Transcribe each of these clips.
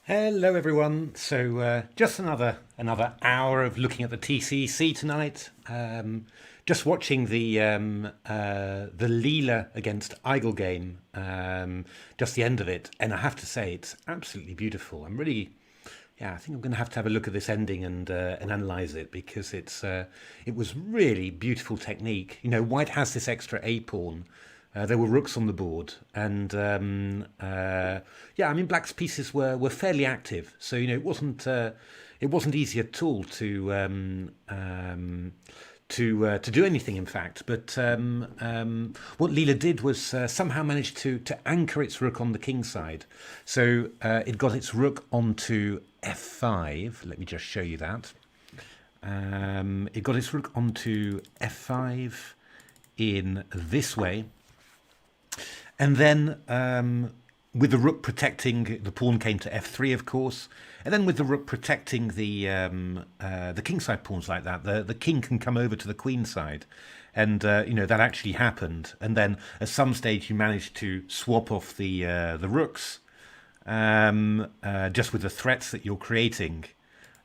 Hello everyone. So just another hour of looking at the TCEC tonight. Just watching the Leela against Igel game, just the end of it, and I have to say it's absolutely beautiful. I think I'm going to have a look at this ending and analyze it because it was really beautiful technique. You know, White has this extra A pawn. There were rooks on the board, and Black's pieces were fairly active. So you know, it wasn't easy at all to do anything. In fact, but what Leela did was somehow managed to anchor its rook on the king side. So it got its rook onto f5. Let me just show you that. It got its rook onto f5 in this way. And then with the rook protecting, the pawn came to f3, of course. And then with the rook protecting the kingside pawns like that, the king can come over to the queen side. And, that actually happened. And then at some stage you managed to swap off the rooks just with the threats that you're creating.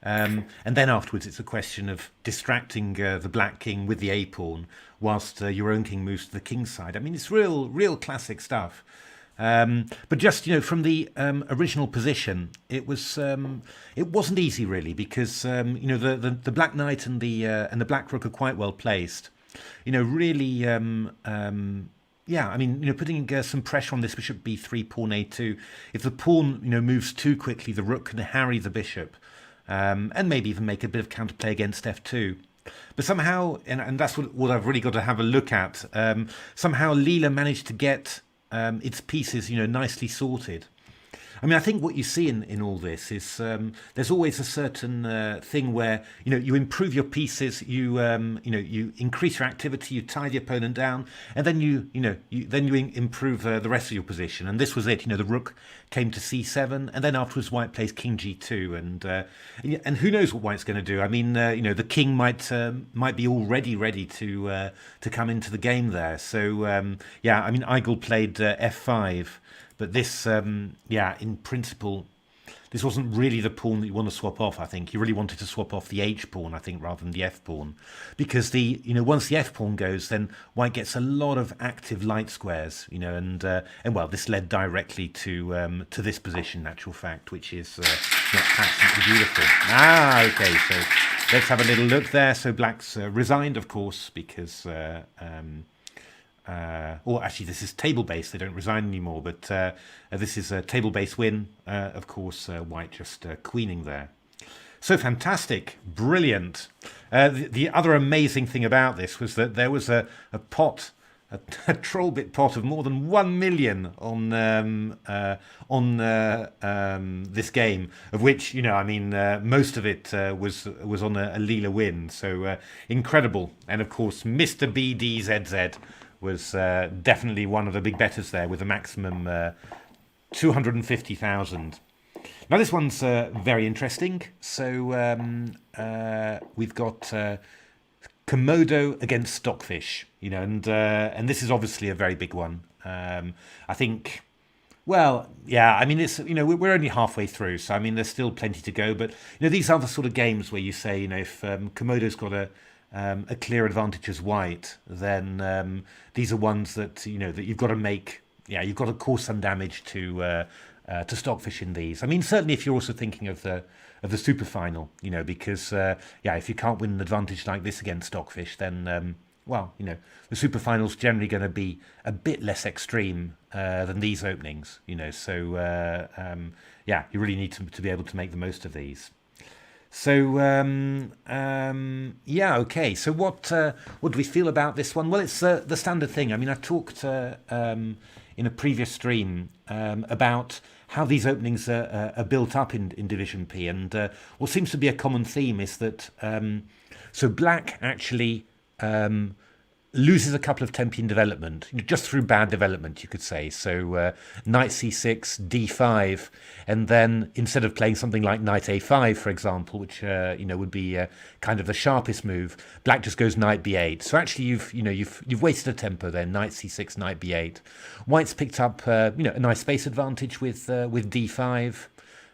And then afterwards it's a question of distracting the black king with the a-pawn whilst your own king moves to the king side. I mean, it's real classic stuff. But just, from the original position, it wasn't easy really because, the black knight and the black rook are quite well placed. Really, putting some pressure on this bishop b3, pawn a2. If the pawn, moves too quickly, the rook can harry the bishop. And maybe even make a bit of counterplay against f2. But somehow, and that's what I've really got to have a look at, somehow Leela managed to get its pieces, nicely sorted. I mean, I think what you see in all this is there's always a certain thing where you improve your pieces, you increase your activity, you tie the opponent down, and then you improve the rest of your position. And this was it. The rook came to c7, and then afterwards White plays king g2, and who knows what White's going to do? I mean, the king might be already ready to come into the game there. So Igel played f5. But this, in principle, this wasn't really the pawn that you want to swap off, I think. You really wanted to swap off the h-pawn, I think, rather than the f-pawn. Because once the f-pawn goes, then White gets a lot of active light squares, and this led directly to this position, in actual fact, which is absolutely beautiful. Okay, so let's have a little look there. So Black's resigned, of course, because... this is table-based. They don't resign anymore, but this is a table-based win. Of course, White just queening there. So fantastic, brilliant. The other amazing thing about this was that there was a pot, a troll bit pot of more than 1 million on this game, of which most of it was on a Leela win. So incredible, and of course, Mr. BDZZ was definitely one of the big bettors there with a maximum 250,000. Now this one's very interesting. So we've got Komodo against Stockfish, and this is obviously a very big one. I think. Well, yeah, I mean, it's we're only halfway through, so I mean, there's still plenty to go. But these are the sort of games where you say, if Komodo's got a clear advantage as White, then these are ones that that you've got to make. Yeah, you've got to cause some damage to Stockfish in these. I mean, certainly if you're also thinking of the SuperFinal, because if you can't win an advantage like this against Stockfish, then the SuperFinal's generally going to be a bit less extreme than these openings. So you really need to be able to make the most of these. So okay. So what do we feel about this one? Well, it's the standard thing. I mean, I talked in a previous stream about how these openings are built up in Division P, and what seems to be a common theme is that so Black actually loses a couple of tempi in development, just through bad development, you could say. So knight c6, d5, and then instead of playing something like knight a5, for example, which would be kind of the sharpest move, Black just goes knight b8. So actually, you've wasted a tempo there. Knight c6, knight b8. White's picked up a nice space advantage with d5.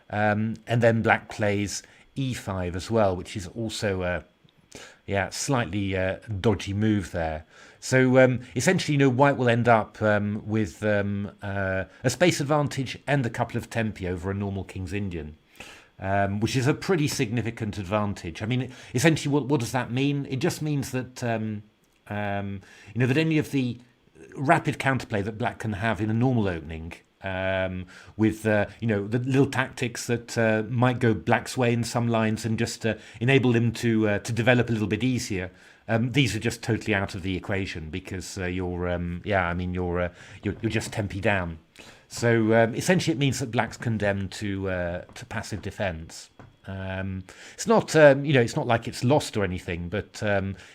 and then black plays e5 as well, which is also a slightly dodgy move there. So essentially, white will end up with a space advantage and a couple of tempi over a normal King's Indian, which is a pretty significant advantage. I mean, essentially, what does that mean? It just means that that any of the rapid counterplay that black can have in a normal opening, with the little tactics that might go black's way in some lines and just enable him to develop a little bit easier. These are just totally out of the equation because you're just tempi down. So essentially, it means that black's condemned to passive defence. It's not it's not like it's lost or anything, but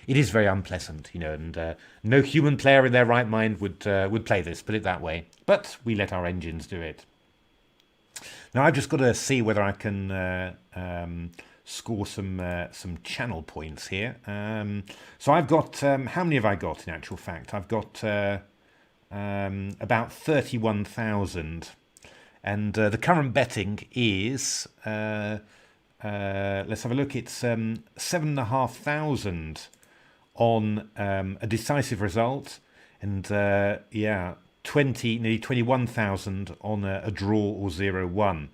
it is very unpleasant, and no human player in their right mind would play this, put it that way. But we let our engines do it. Now I've just got to see whether I can score some channel points here. So I've got how many have I got in actual fact? I've got about 31,000, and the current betting is. Let's have a look. It's 7,500 on a decisive result, and nearly 21,000 on a draw or 0-1.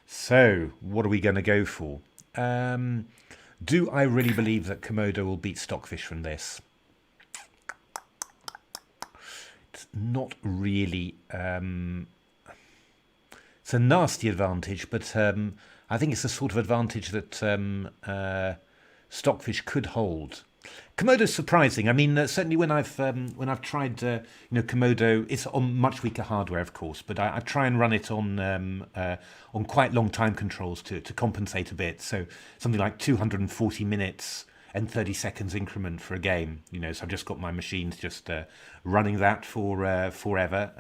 So what are we going to go for? Do I really believe that Komodo will beat Stockfish from this? It's not really. It's a nasty advantage, but I think it's the sort of advantage that Stockfish could hold. Komodo's surprising. I mean, certainly when I've tried, Komodo, it's on much weaker hardware, of course, but I try and run it on quite long time controls to compensate a bit. So something like 240 minutes and 30 seconds increment for a game. So I've just got my machines just running that for forever.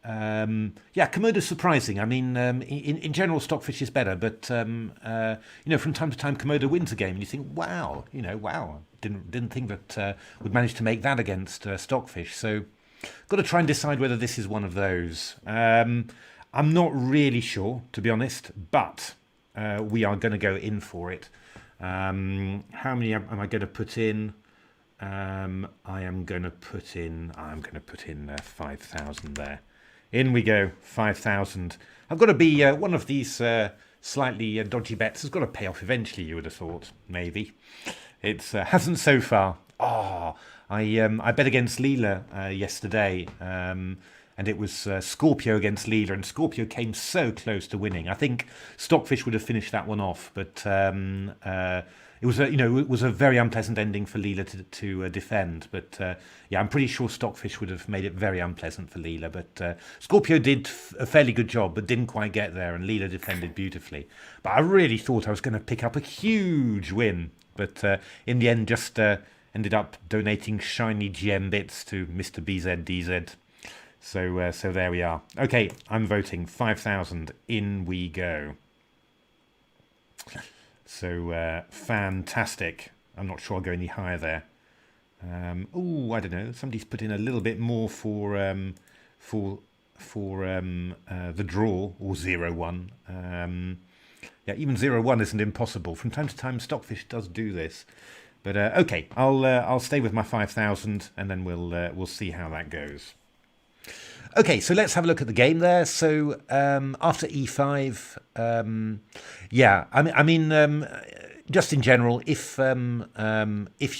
Komodo's surprising. I mean, in general, Stockfish is better, but from time to time, Komodo wins a game, and you think, wow, didn't think that we'd manage to make that against Stockfish. So, got to try and decide whether this is one of those. I'm not really sure, to be honest, but we are going to go in for it. How many am I going to put in? I'm going to put in 5,000 there. In we go, 5,000. I've got to be one of these slightly dodgy bets has got to pay off eventually, you would have thought, maybe. It hasn't so far. I bet against Leela yesterday, and it was Scorpio against Leela, and Scorpio came so close to winning. I think Stockfish would have finished that one off, but it was a very unpleasant ending for Leela to defend. But I'm pretty sure Stockfish would have made it very unpleasant for Leela. But Scorpio did a fairly good job, but didn't quite get there, and Leela defended beautifully. But I really thought I was going to pick up a huge win, but in the end, just ended up donating shiny GM bits to Mr. BZDZ. So there we are. Okay, I'm voting 5,000. In we go. So fantastic. I'm not sure I'll go any higher there. I don't know. Somebody's put in a little bit more for the draw or 0-1. Even 0-1 isn't impossible. From time to time, Stockfish does do this. But okay, I'll stay with my 5,000, and then we'll see how that goes. Okay, so let's have a look at the game there. So after e5, I mean, just in general, if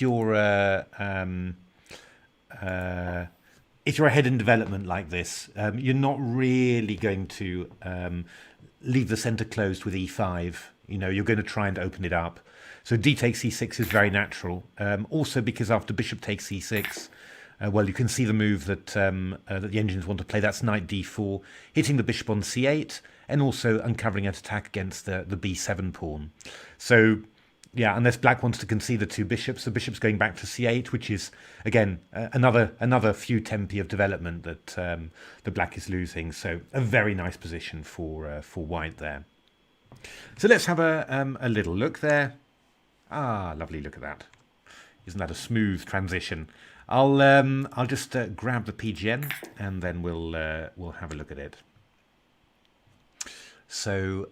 you're ahead in development like this, you're not really going to leave the center closed with e5. You're going to try and open it up. So d takes e6 is very natural. Also because after bishop takes e6. You can see the move that the engines want to play. That's knight d4, hitting the bishop on c8, and also uncovering an attack against the b7 pawn. So, unless black wants to concede the two bishops, the bishop's going back to c8, which is, again, another few tempi of development that the black is losing. So, a very nice position for white there. So let's have a little look there. Lovely, look at that. Isn't that a smooth transition? I'll just grab the PGN, and then we'll have a look at it. So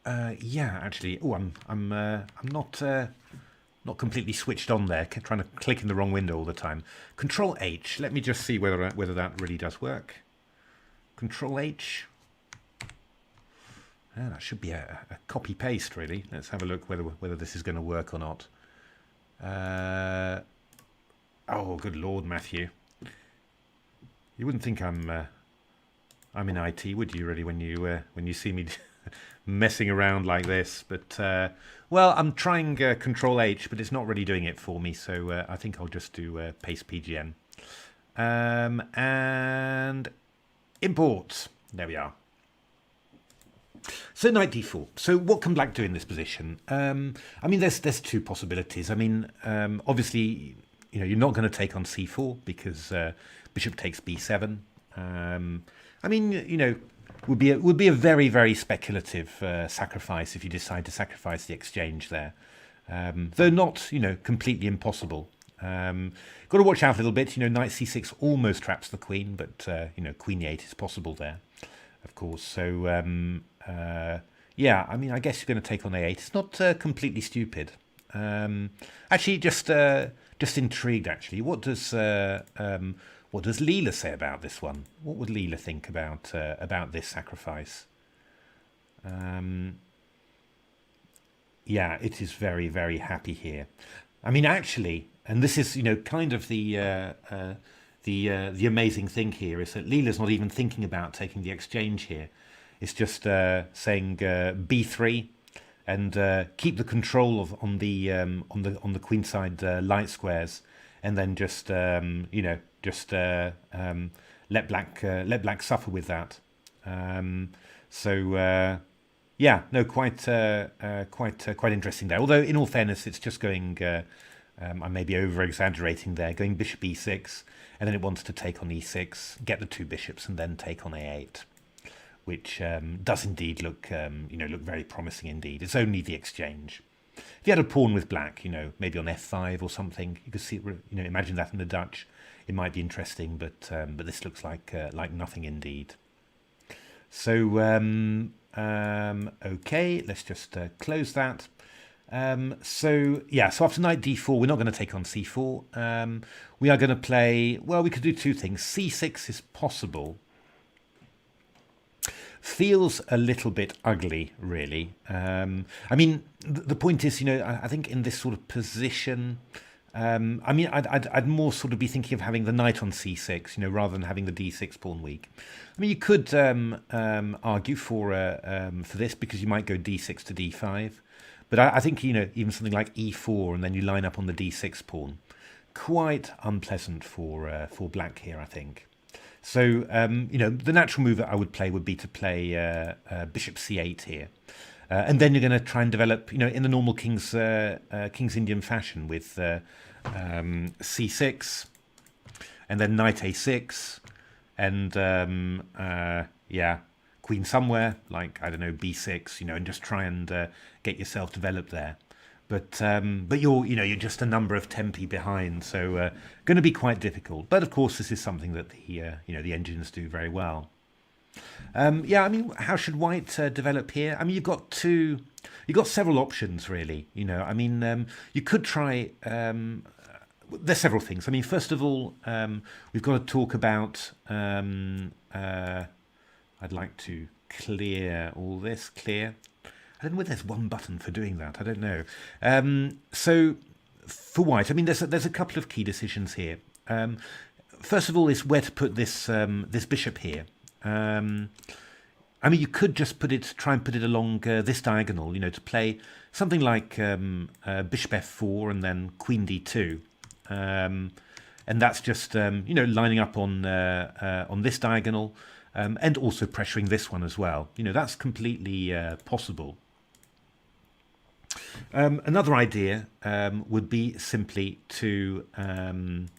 yeah, actually, oh, I'm not completely switched on there. Trying to click in the wrong window all the time. Control H. Let me just see whether that really does work. Control H. That should be a copy paste, really. Let's have a look whether this is going to work or not. Oh, good Lord, Matthew. You wouldn't think I'm in IT, would you? Really, when you see me messing around like this? But well, I'm trying Control H, but it's not really doing it for me. So I think I'll just do paste PGN and import. There we are. So knight d4. So what can black do in this position? I mean, there's two possibilities. I mean, obviously, you're not going to take on c4 because bishop takes b7. I mean, would be a very, very speculative sacrifice if you decide to sacrifice the exchange there, though not completely impossible. Got to watch out a little bit. Knight c6 almost traps the queen, but queen e8 is possible there, of course. So yeah, I mean, I guess you're going to take on a8. It's not completely stupid. Actually, just intrigued. Actually, what does Leela say about this one? What would Leela think about this sacrifice? Yeah, it is very, very happy here. I mean, actually, and this is kind of the amazing thing here is that Leela's not even thinking about taking the exchange here. It's just saying b3 and keep the control on the queenside light squares, and then just let black suffer with that. So yeah, no, quite interesting there. Although in all fairness, it's just going. I may be over exaggerating there. Going bishop e6, and then it wants to take on e6, get the two bishops, and then take on a8. Which does indeed look, look very promising indeed. It's only the exchange. If you had a pawn with black, maybe on f5 or something, you could see, imagine that in the Dutch. It might be interesting, but this looks like nothing indeed. So okay, let's just close that. So yeah, so after knight d4, we're not going to take on c4. We are going to play. Well, we could do two things. c6 is possible. Feels a little bit ugly, really. I mean, the point is, I think in this sort of position, I mean, I'd more sort of be thinking of having the knight on c6, rather than having the d6 pawn weak. I mean, you could argue for this because you might go d6 to d5, but I think even something like e4 and then you line up on the d6 pawn, quite unpleasant for black here, I think. So, the natural move that I would play would be to play bishop c8 here. And then you're going to try and develop, in the normal King's Indian fashion with c6 and then knight a6 and, yeah, queen somewhere, like, I don't know, b6, and just try and get yourself developed there. But you're just a number of tempi behind, so going to be quite difficult. But of course, this is something that the engines do very well. Yeah, I mean, how should white develop here? I mean, you've got several options really. I mean, you could try. There's several things. I mean, first of all, we've got to talk about. I'd like to clear all this. Clear. I don't know whether there's one button for doing that. I don't know. So for white, I mean, there's a couple of key decisions here. First of all, is where to put this this bishop here. I mean, you could just try and put it along this diagonal, to play something like bishop f4 and then queen d2, and that's just lining up on this diagonal, and also pressuring this one as well. That's completely possible. Another idea would be simply to put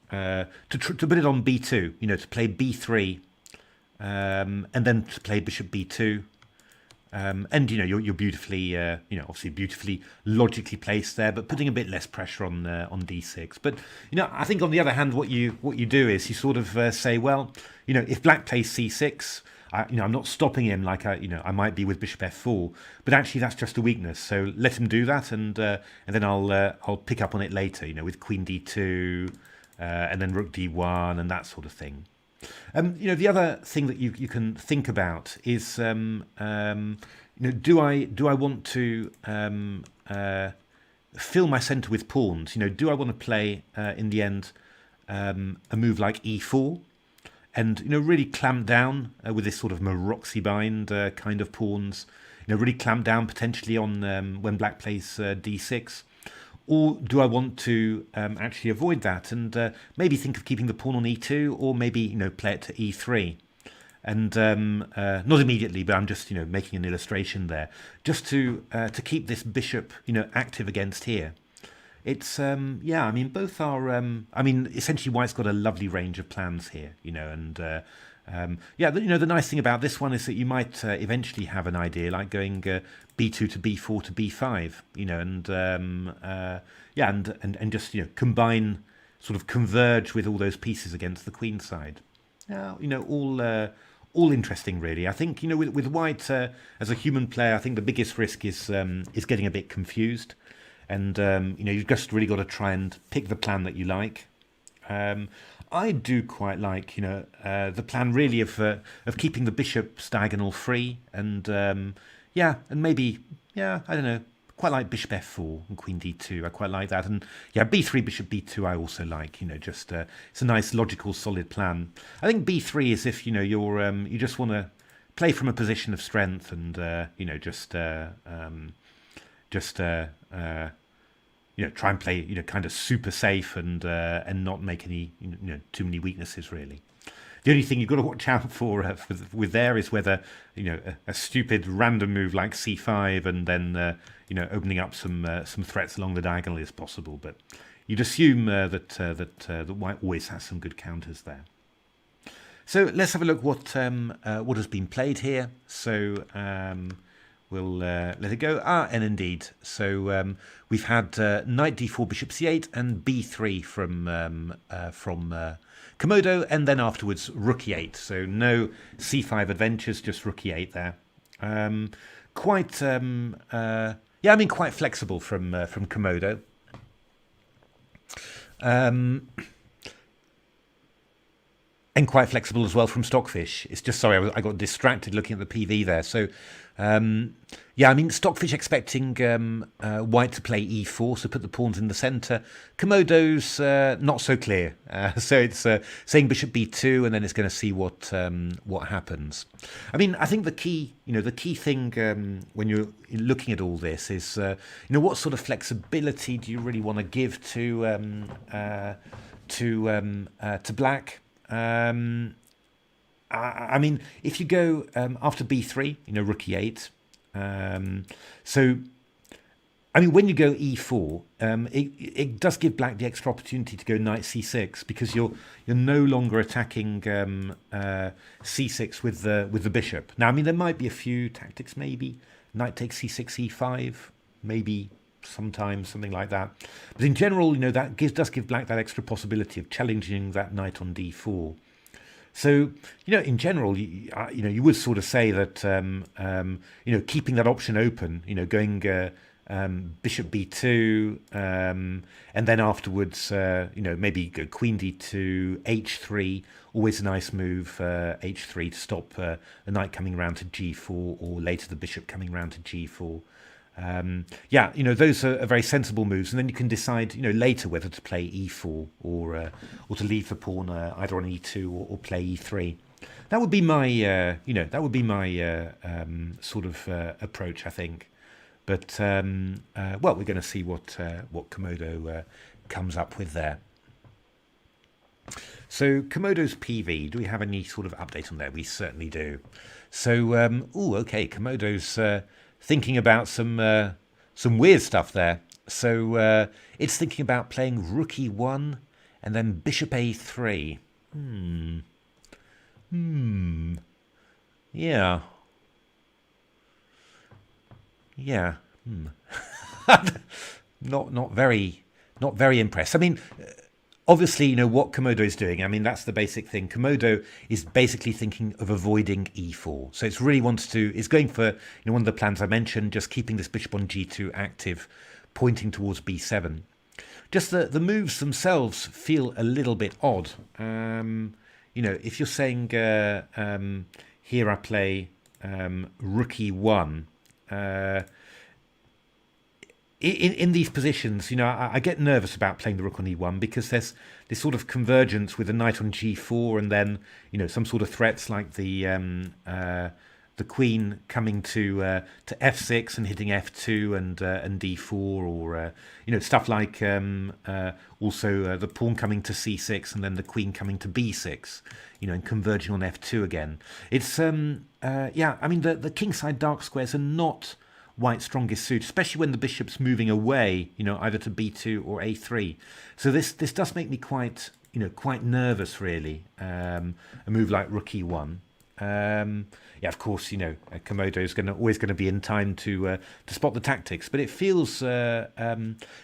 it on b2, to play b3, and then to play bishop b2, And you're beautifully, obviously beautifully logically placed there, but putting a bit less pressure on d6. But I think on the other hand, what you do is you sort of say, well, if black plays c6, I'm not stopping him like I might be with bishop f4, but actually that's just a weakness. So let him do that, and then I'll pick up on it later, with queen d2, and then rook d1 and that sort of thing. The other thing that you can think about is, do I want to fill my centre with pawns? Do I want to play in the end a move like e4, and really clamp down with this sort of Maroczy bind kind of pawns? Really clamp down potentially on when black plays d6. Or do I want to actually avoid that and maybe think of keeping the pawn on e2, or maybe play it to e3, and not immediately, but I'm just making an illustration there, just to keep this bishop active against here. It's both are essentially white's got a lovely range of plans here, and the nice thing about this one is that you might eventually have an idea like going b2 to b4 to b5, and just combine, sort of converge with all those pieces against the queen side. Now, all interesting really. I think with white as a human player, I think the biggest risk is getting a bit confused, and you've just really got to try and pick the plan that you like. I do quite like, the plan really of keeping the bishop's diagonal free, and maybe, I don't know, quite like bishop f4 and queen d2. I quite like that, and b3, bishop b2. I also like, just it's a nice logical solid plan. I think b3 is if you just want to play from a position of strength, and try and play, kind of super safe, and not make any, too many weaknesses really. The only thing you've got to watch out for with there is whether, a stupid random move like c5 and then, opening up some threats along the diagonal is possible. But you'd assume that white always has some good counters there. So let's have a look what has been played here. So we'll let it go. And indeed. So we've had knight d4, bishop c8, and b3 from Komodo, and then afterwards rook e8. So no c5 adventures, just rook e8 there. Quite flexible from Komodo. And quite flexible as well from Stockfish. It's just, sorry, I got distracted looking at the PV there. So, Stockfish expecting white to play e4, so put the pawns in the centre. Komodo's not so clear. So it's saying bishop b2, and then it's going to see what happens. I think the key thing when you're looking at all this is, what sort of flexibility do you really want to give to black? If you go after b3, rook e8. When you go e4, it does give black the extra opportunity to go knight c6, because you're no longer attacking c6 with the bishop. Now, there might be a few tactics, maybe knight takes c6, e5, maybe sometimes something like that. But in general, that does give black that extra possibility of challenging that knight on d4. So, in general, you would sort of say that, keeping that option open, going bishop b2, and then afterwards, maybe go queen d2, h3, always a nice move, h3 to stop the knight coming around to g4, or later the bishop coming around to g4. Those are very sensible moves, and then you can decide, later whether to play e4 or to leave the pawn either on e2 or play e3. That would be my, sort of approach, I think. But we're going to see what Komodo comes up with there. So Komodo's PV, do we have any sort of update on there? We certainly do. So, okay, Komodo's thinking about some weird stuff there. So it's thinking about playing rook e1 and then bishop a3. Yeah. Yeah. Not very impressed. I mean, obviously, what Komodo is doing, I mean, that's the basic thing. Komodo is basically thinking of avoiding e4. So it's really it's going for, one of the plans I mentioned, just keeping this bishop on g2 active, pointing towards b7. Just the moves themselves feel a little bit odd. If you're saying here I play rook e1, in these positions, I get nervous about playing the rook on e1 because there's this sort of convergence with the knight on g4, and then some sort of threats like the queen coming to f6 and hitting f2 and d4, or stuff like also the pawn coming to c6 and then the queen coming to b6, and converging on f2 again. It's I mean the kingside dark squares are not White's strongest suit, especially when the bishop's moving away, either to b2 or a3. So this does make me quite nervous, really. A move like rook e1. Of course, Komodo is always going to be in time to spot the tactics, but it feels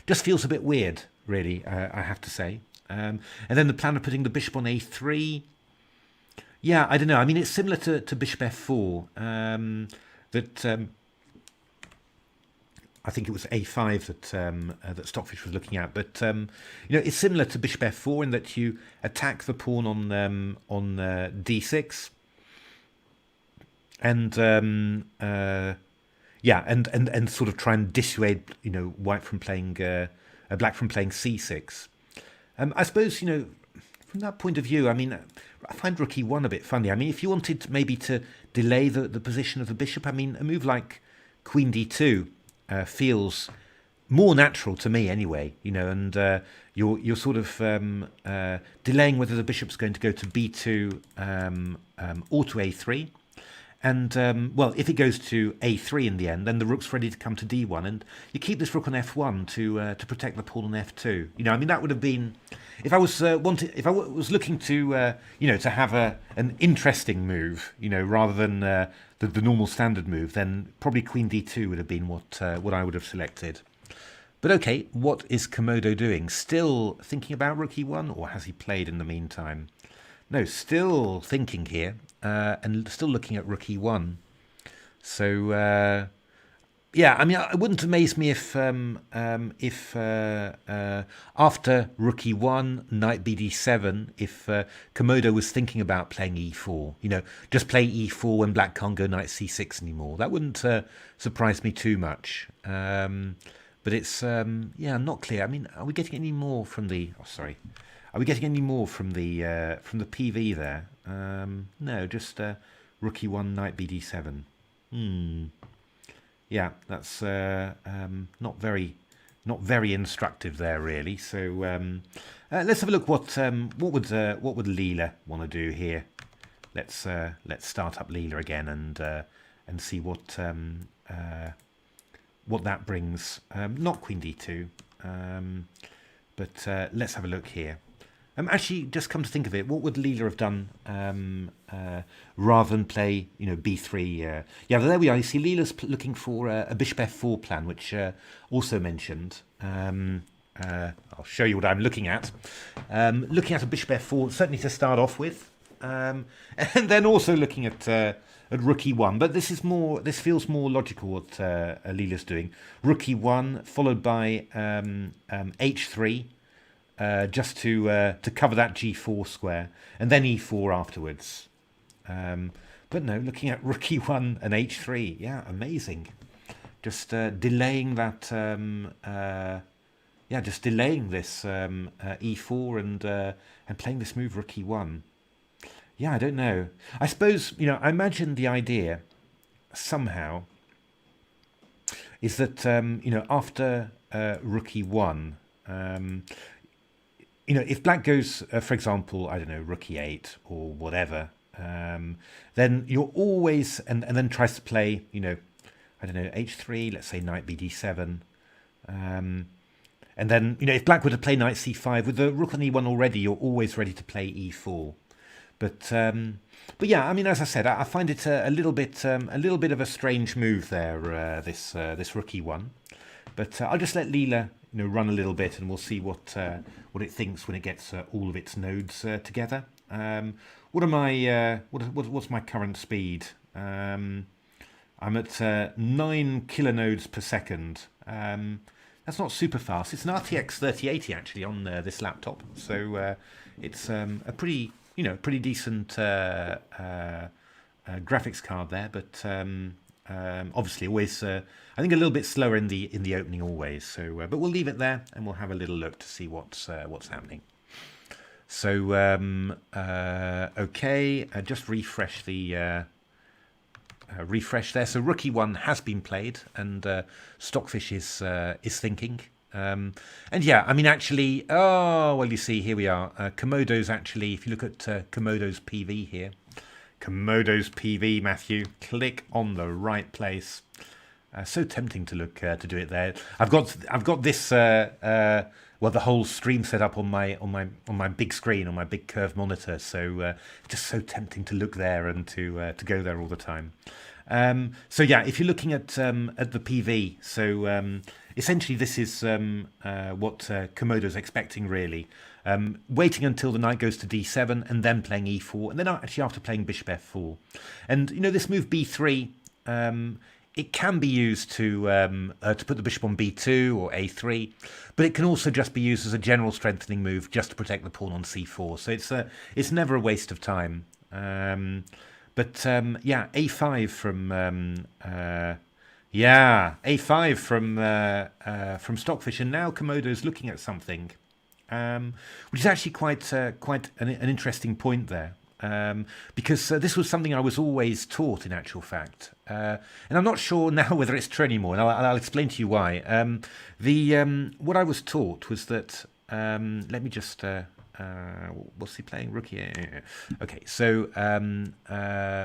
just feels a bit weird, really. I have to say. And then the plan of putting the bishop on a3. Yeah, I don't know. I mean, it's similar to bishop f4. I think it was a5 that Stockfish was looking at, but it's similar to bishop f4 in that you attack the pawn on d6, and and sort of try and dissuade White from playing black from playing c6. I suppose from that point of view, I mean, I find rook e1 a bit funny. I mean, if you wanted maybe to delay the position of the bishop, I mean, a move like queen d2 feels more natural to me anyway, and you're sort of delaying whether the bishop's going to go to b2 or to a3. And, if it goes to a3 in the end, then the rook's ready to come to d1, and you keep this rook on f1 to protect the pawn on f2. I mean, that would have been, if I was looking to to have an interesting move, rather than the normal standard move, then probably queen d2 would have been what I would have selected. But okay, what is Komodo doing? Still thinking about rook e1, or has he played in the meantime? No, still thinking here, and still looking at rook e1. So, I mean, it wouldn't amaze me if after rook e1, knight bd7, if Komodo was thinking about playing e4, just play e4 when black can't go knight c6 anymore. That wouldn't surprise me too much. But it's, not clear. I mean, are we getting any more from the... Oh, sorry. Are we getting any more from the PV there? No, just rook e1, knight bd7. Yeah, that's not very instructive there, really. So let's have a look. What would Leela want to do here? Let's start up Leela again and see what that brings. Not queen d2, but let's have a look here. Actually, just come to think of it, what would Leela have done rather than play, b3? There we are. You see, Leela's looking for a bishop f4 plan, which also mentioned. I'll show you what I'm looking at. Looking at a bishop f4, certainly to start off with, and then also looking at rook e1. But this feels more logical what Leela's doing. Rook e1 followed by h3. Just to cover that g4 square, and then e4 afterwards. But no, looking at rook e1 and h3, yeah, amazing. Just delaying that, just delaying this e4 and playing this move rook e1. Yeah, I don't know. I suppose, I imagine the idea somehow is that, after rook e1, if black goes, for example, I don't know, rook e8 or whatever, then you're always, and then tries to play, I don't know, h3, let's say knight bd7. And then, if black were to play knight c5, with the rook on e1 already, you're always ready to play e4. But yeah, I mean, as I said, I find it a little bit of a strange move there. This rookie one, but I'll just let Leela run a little bit, and we'll see what it thinks when it gets all of its nodes together. What am I? What's my current speed? I'm at 9 kilonodes per second. That's not super fast. It's an RTX 3080 actually on this laptop, so it's a pretty decent graphics card there. But obviously, always I think a little bit slower in the opening always. So, but we'll leave it there, and we'll have a little look to see what's happening. So okay, just refresh the. Refresh there. So rookie one has been played, and Stockfish is thinking. And yeah, I mean, actually, oh well, you see, here we are. Komodo's actually, if you look at Komodo's PV here, Komodo's PV, Matthew, click on the right place. So tempting to look to do it there. I've got this well, the whole stream set up on my big screen, on my big curved monitor. So just so tempting to look there and to go there all the time. So yeah, if you're looking at the PV, so essentially this is what Komodo's expecting really. Waiting until the knight goes to d7 and then playing e4, and then actually after playing bishop f4. And this move b3. It can be used to put the bishop on b2 or a3, but it can also just be used as a general strengthening move just to protect the pawn on c4. So it's never a waste of time. Yeah, a5 from Stockfish, and now Komodo's looking at something, which is actually quite an interesting point there. Because this was something I was always taught in actual fact. And I'm not sure now whether it's true anymore, and I'll explain to you why. What I was taught was that, let me just, what's he playing? Rookie. Okay, so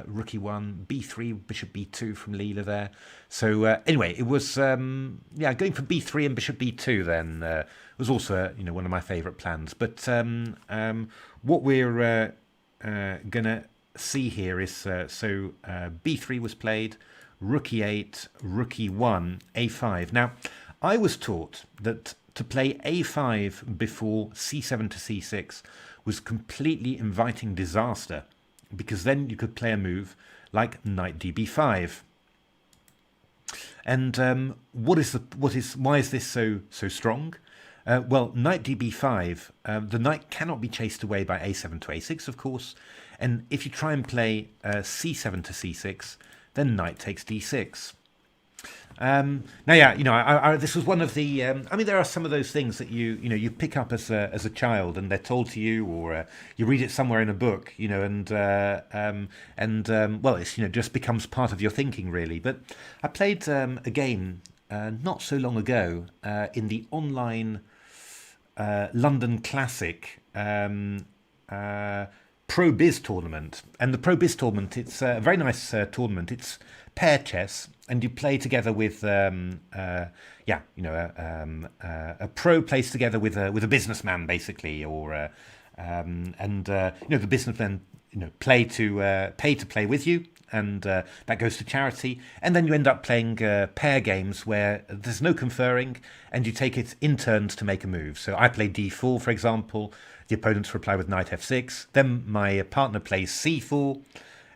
rookie 1, b3, bishop b2 from Leela there. So anyway, it was, yeah, going for b3 and bishop b2 then was also, one of my favourite plans. But what we're gonna see here is b3 was played, rookie 8, rookie 1, a5. Now I was taught that to play a5 before c7 to c6 was completely inviting disaster, because then you could play a move like knight db5. And why is this so strong? Well, knight db5, the knight cannot be chased away by a7 to a6, of course. And if you try and play c7 to c6, then knight takes d6. Now, yeah, this was one of the. I mean, there are some of those things that you pick up as a child, and they're told to you, or you read it somewhere in a book, and well, it's just becomes part of your thinking, really. But I played a game not so long ago in the online London Classic Pro Biz tournament, and the Pro Biz tournament, it's a very nice tournament. It's pair chess, and you play together with a pro plays together with a businessman basically, or the businessmen pay to play with you, and that goes to charity, and then you end up playing pair games where there's no conferring, and you take it in turns to make a move. So I play d4, for example. The opponents reply with knight f6. Then my partner plays c4,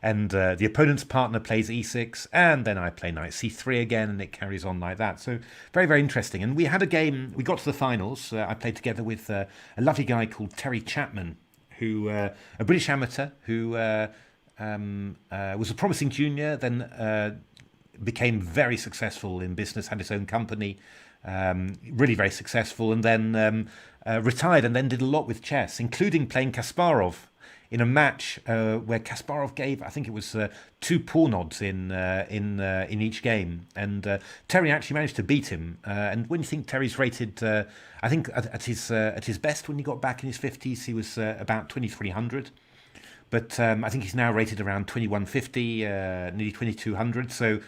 and the opponent's partner plays e6, and then I play knight c3 again, and it carries on like that. So very, very interesting. And we had a game, we got to the finals. I played together with a lovely guy called Terry Chapman, who a British amateur who was a promising junior, then became very successful in business, had his own company, really very successful, and then retired, and then did a lot with chess, including playing Kasparov in a match where Kasparov gave, I think it was 2 pawn odds in each game, and Terry actually managed to beat him. And when you think Terry's rated, I think at his best when he got back in his 50s, he was about 2300. But I think he's now rated around 2150, nearly 2200. So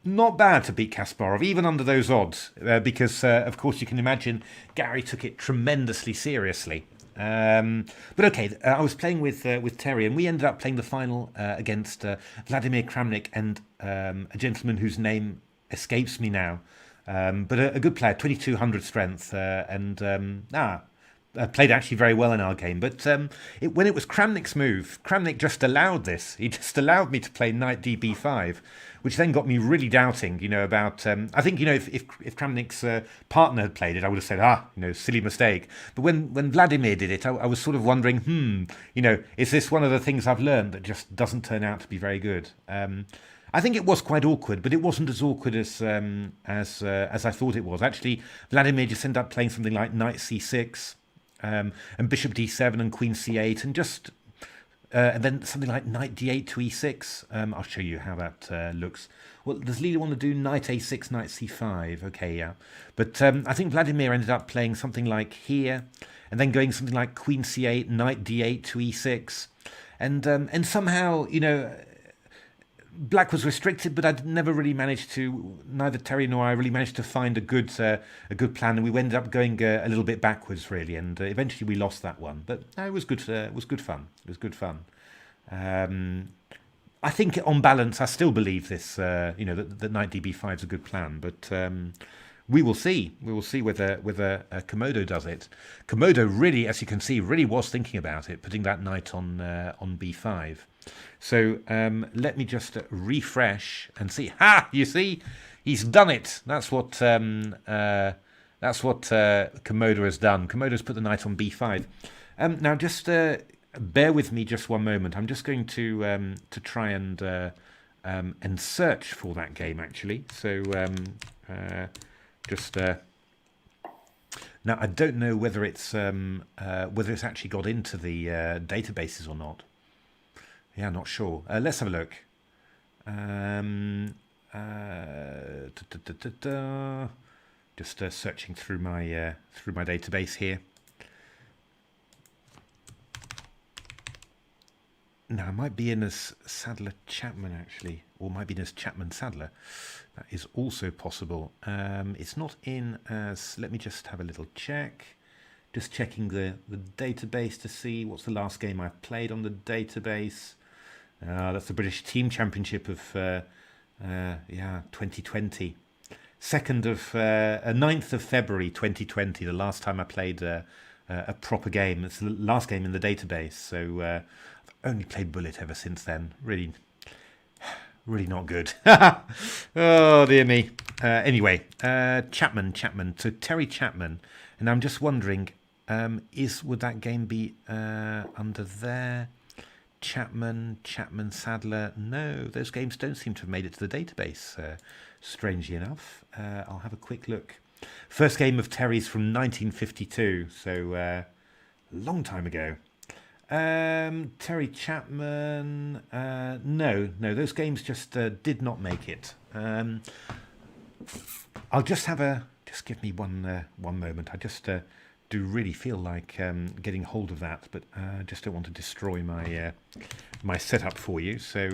not bad to beat Kasparov, even under those odds, because, of course, you can imagine Gary took it tremendously seriously. But okay, I was playing with Terry, and we ended up playing the final against Vladimir Kramnik and a gentleman whose name escapes me now. But a good player, 2200 strength, played actually very well in our game. But when it was Kramnik's move, Kramnik just allowed this. He just allowed me to play knight db5, which then got me really doubting, about... I think, if Kramnik's partner had played it, I would have said, silly mistake. But when Vladimir did it, I was sort of wondering, is this one of the things I've learned that just doesn't turn out to be very good? I think it was quite awkward, but it wasn't as awkward as I thought it was. Actually, Vladimir just ended up playing something like knight c6, and bishop d7 and queen c8, and then something like knight d8 to e6. I'll show you how that looks. Well, does Leela want to do knight a6, knight c5? Okay, yeah. But I think Vladimir ended up playing something like here, and then going something like queen c8, knight d8 to e6, and somehow, Black was restricted, but I'd never really managed to. Neither Terry nor I really managed to find a good plan, and we ended up going a little bit backwards, really. And eventually we lost that one, but it was good. It was good fun. It was good fun. I think, on balance, I still believe this. That knight db5 is a good plan, but we will see. We will see whether Komodo does it. Komodo really, as you can see, really was thinking about it, putting that knight on b5. So let me just refresh and see. Ha! You see, he's done it. That's what Komodo has done. Komodo's put the knight on b5. Now, just bear with me just one moment. I'm just going to try and search for that game actually. So now I don't know whether it's actually got into the databases or not. Yeah, not sure. Let's have a look. Just searching through my database here. Now, I might be in as Sadler Chapman actually, or might be in as Chapman Sadler. That is also possible. It's not in as. Let me just have a little check. Just checking the database to see what's the last game I've played on the database. That's the British Team Championship of 2020. 9th of February 2020, the last time I played a proper game. It's the last game in the database, so I've only played Bullet ever since then. Really not good. Oh, dear me. Anyway, Chapman, so Terry Chapman, and I'm just wondering, would that game be under there? Chapman, Sadler. No, those games don't seem to have made it to the database, strangely enough. I'll have a quick look. First game of Terry's from 1952, so a long time ago. Terry Chapman. No, those games just did not make it. I'll just give me one moment. I just do really feel like getting hold of that, but I just don't want to destroy my setup for you. So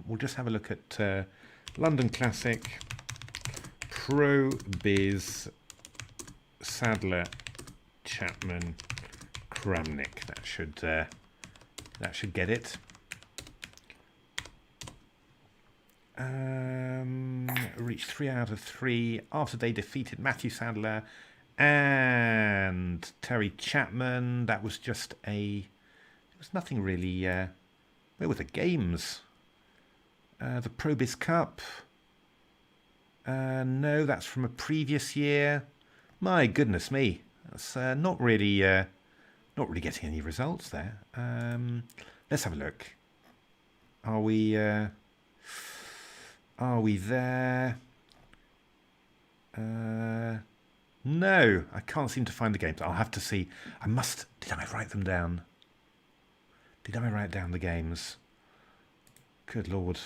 we'll just have a look at London Classic Pro Biz Sadler Chapman Kramnik. That should get it. Reached 3 out of 3 after they defeated Matthew Sadler and Terry Chapman. That was just it was nothing really. Where were the games? The Pro Biz Cup. No, that's from a previous year. My goodness me, that's not really getting any results there. Let's have a look. Are we there? No, I can't seem to find the games. I'll have to see. Did I write them down? Did I write down the games? Good Lord.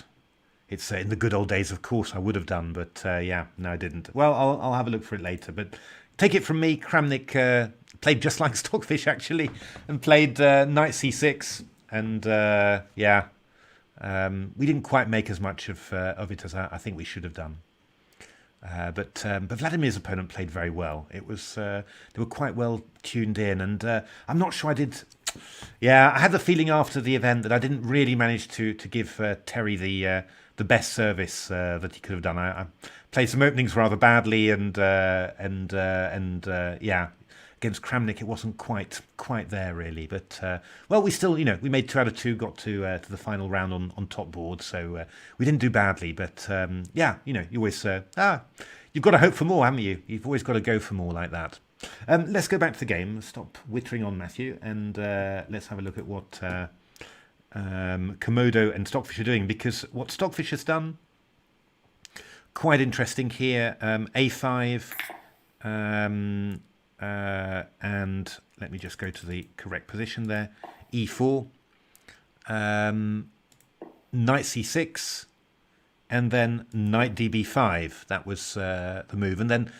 It's in the good old days, of course, I would have done, but yeah, no, I didn't. Well, I'll have a look for it later, but take it from me, Kramnik played just like Stockfish, actually, and played knight c6, and we didn't quite make as much of it as I think we should have done. But Vladimir's opponent played very well. It was they were quite well tuned in, and I'm not sure I did. Yeah, I had the feeling after the event that I didn't really manage to give Terry the best service that he could have done. I played some openings rather badly, and yeah, against Kramnik it wasn't quite there really. But well, we still, we made 2 out of 2, got to the final round on top board, so we didn't do badly. But yeah, you always you've got to hope for more, haven't you? You've always got to go for more like that. Let's go back to the game. Stop wittering on Matthew, and let's have a look at what Komodo and Stockfish are doing, because what Stockfish has done, quite interesting here. A5, and let me just go to the correct position there. E4, knight c6, and then knight db5. That was the move, and then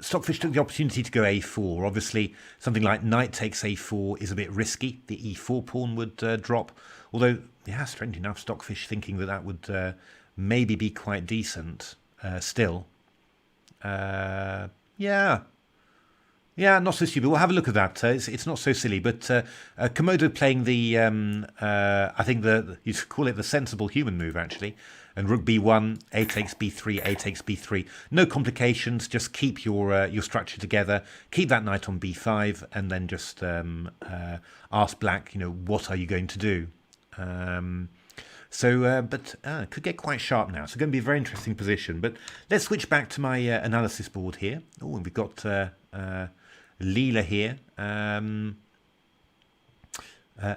Stockfish took the opportunity to go a4. Obviously, something like knight takes a4 is a bit risky. The e4 pawn would drop. Although, yeah, strange enough, Stockfish thinking that would maybe be quite decent still. Yeah, not so stupid. We'll have a look at that. It's not so silly. But Komodo playing the, I think you call it the sensible human move, actually. And rook b1, a takes b3, a takes b3. No complications. Just keep your structure together. Keep that knight on b5, and then just ask black, what are you going to do? But could get quite sharp now. So going to be a very interesting position. But let's switch back to my analysis board here. Oh, and we've got Leela here.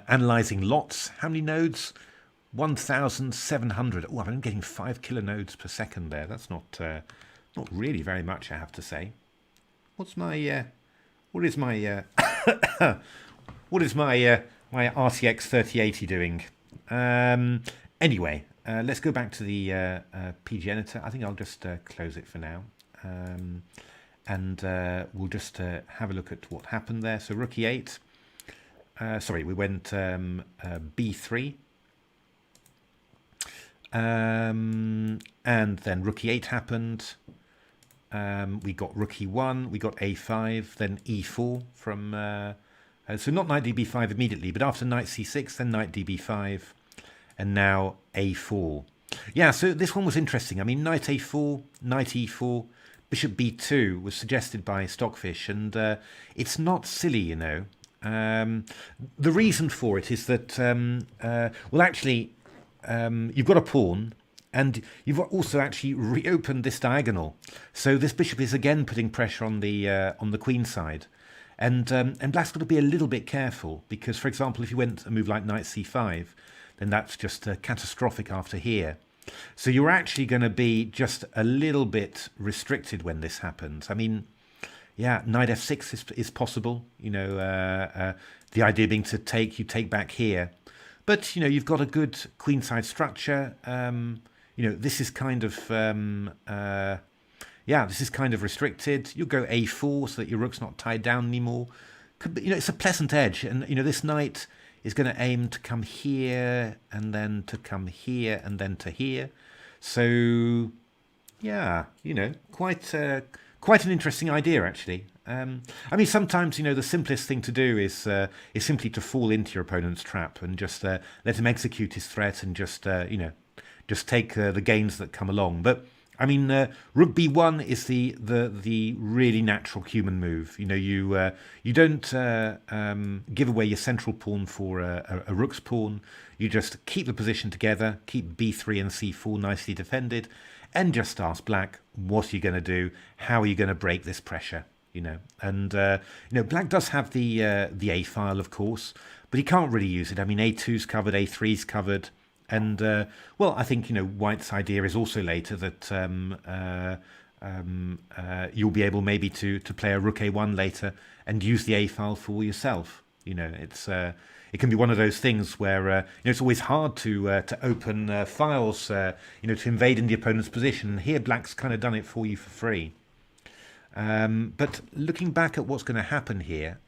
Analyzing lots. How many nodes? 1,700. Oh, I'm getting 5 kilonodes per second there. That's not really very much, I have to say. What is my my RTX 3080 doing? Anyway, let's go back to the PG editor. I think I'll just close it for now, and we'll just have a look at what happened there. So rook e8. Sorry, we went b3. And then rook e8 happened. We got rook e1, we got a5, then e4 from... so not knight db5 immediately, but after knight c6, then knight db5, and now a4. Yeah, so this one was interesting. I mean, knight a4, knight e4, bishop b2 was suggested by Stockfish, and it's not silly, The reason for it is that, well, actually... you've got a pawn, and you've also actually reopened this diagonal. So this bishop is again putting pressure on the queen side, and black's got to be a little bit careful, because, for example, if you went a move like knight c5, then that's just catastrophic after here. So you're actually going to be just a little bit restricted when this happens. I mean, yeah, knight f6 is possible. The idea being to take back here. But, you've got a good queenside structure. This is kind of, this is kind of restricted. You'll go a4 so that your rook's not tied down anymore. Could be, it's a pleasant edge. And, this knight is going to aim to come here, and then to come here, and then to here. So, yeah, quite an interesting idea, actually. I mean, sometimes, the simplest thing to do is simply to fall into your opponent's trap and just let him execute his threat and just take the gains that come along. But I mean, rook b1 is the really natural human move. You don't give away your central pawn for a rook's pawn. You just keep the position together, keep b3 and c4 nicely defended, and just ask black, what are you going to do? How are you going to break this pressure? Black does have the A file, of course, but he can't really use it. I mean, A2's covered, A3's covered, and well, I think White's idea is also later that you'll be able maybe to play a rook A1 later and use the A file for yourself. It can be one of those things where it's always hard to open files, to invade in the opponent's position. And here, Black's kind of done it for you for free. But looking back at what's going to happen here,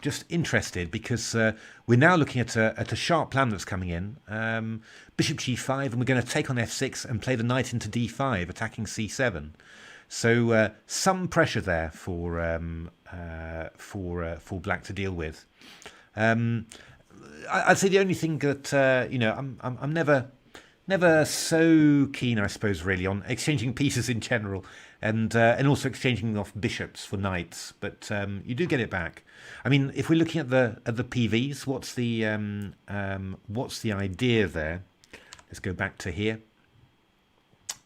just interested because we're now looking at a sharp plan that's coming in. Bishop g5, and we're going to take on f6 and play the knight into d5, attacking c7. So some pressure there for black to deal with. I'd say the only thing that I'm never so keen, I suppose, really on exchanging pieces in general, and also exchanging off bishops for knights. But you do get it back. I mean, if we're looking at the PVs, what's the idea there? Let's go back to here.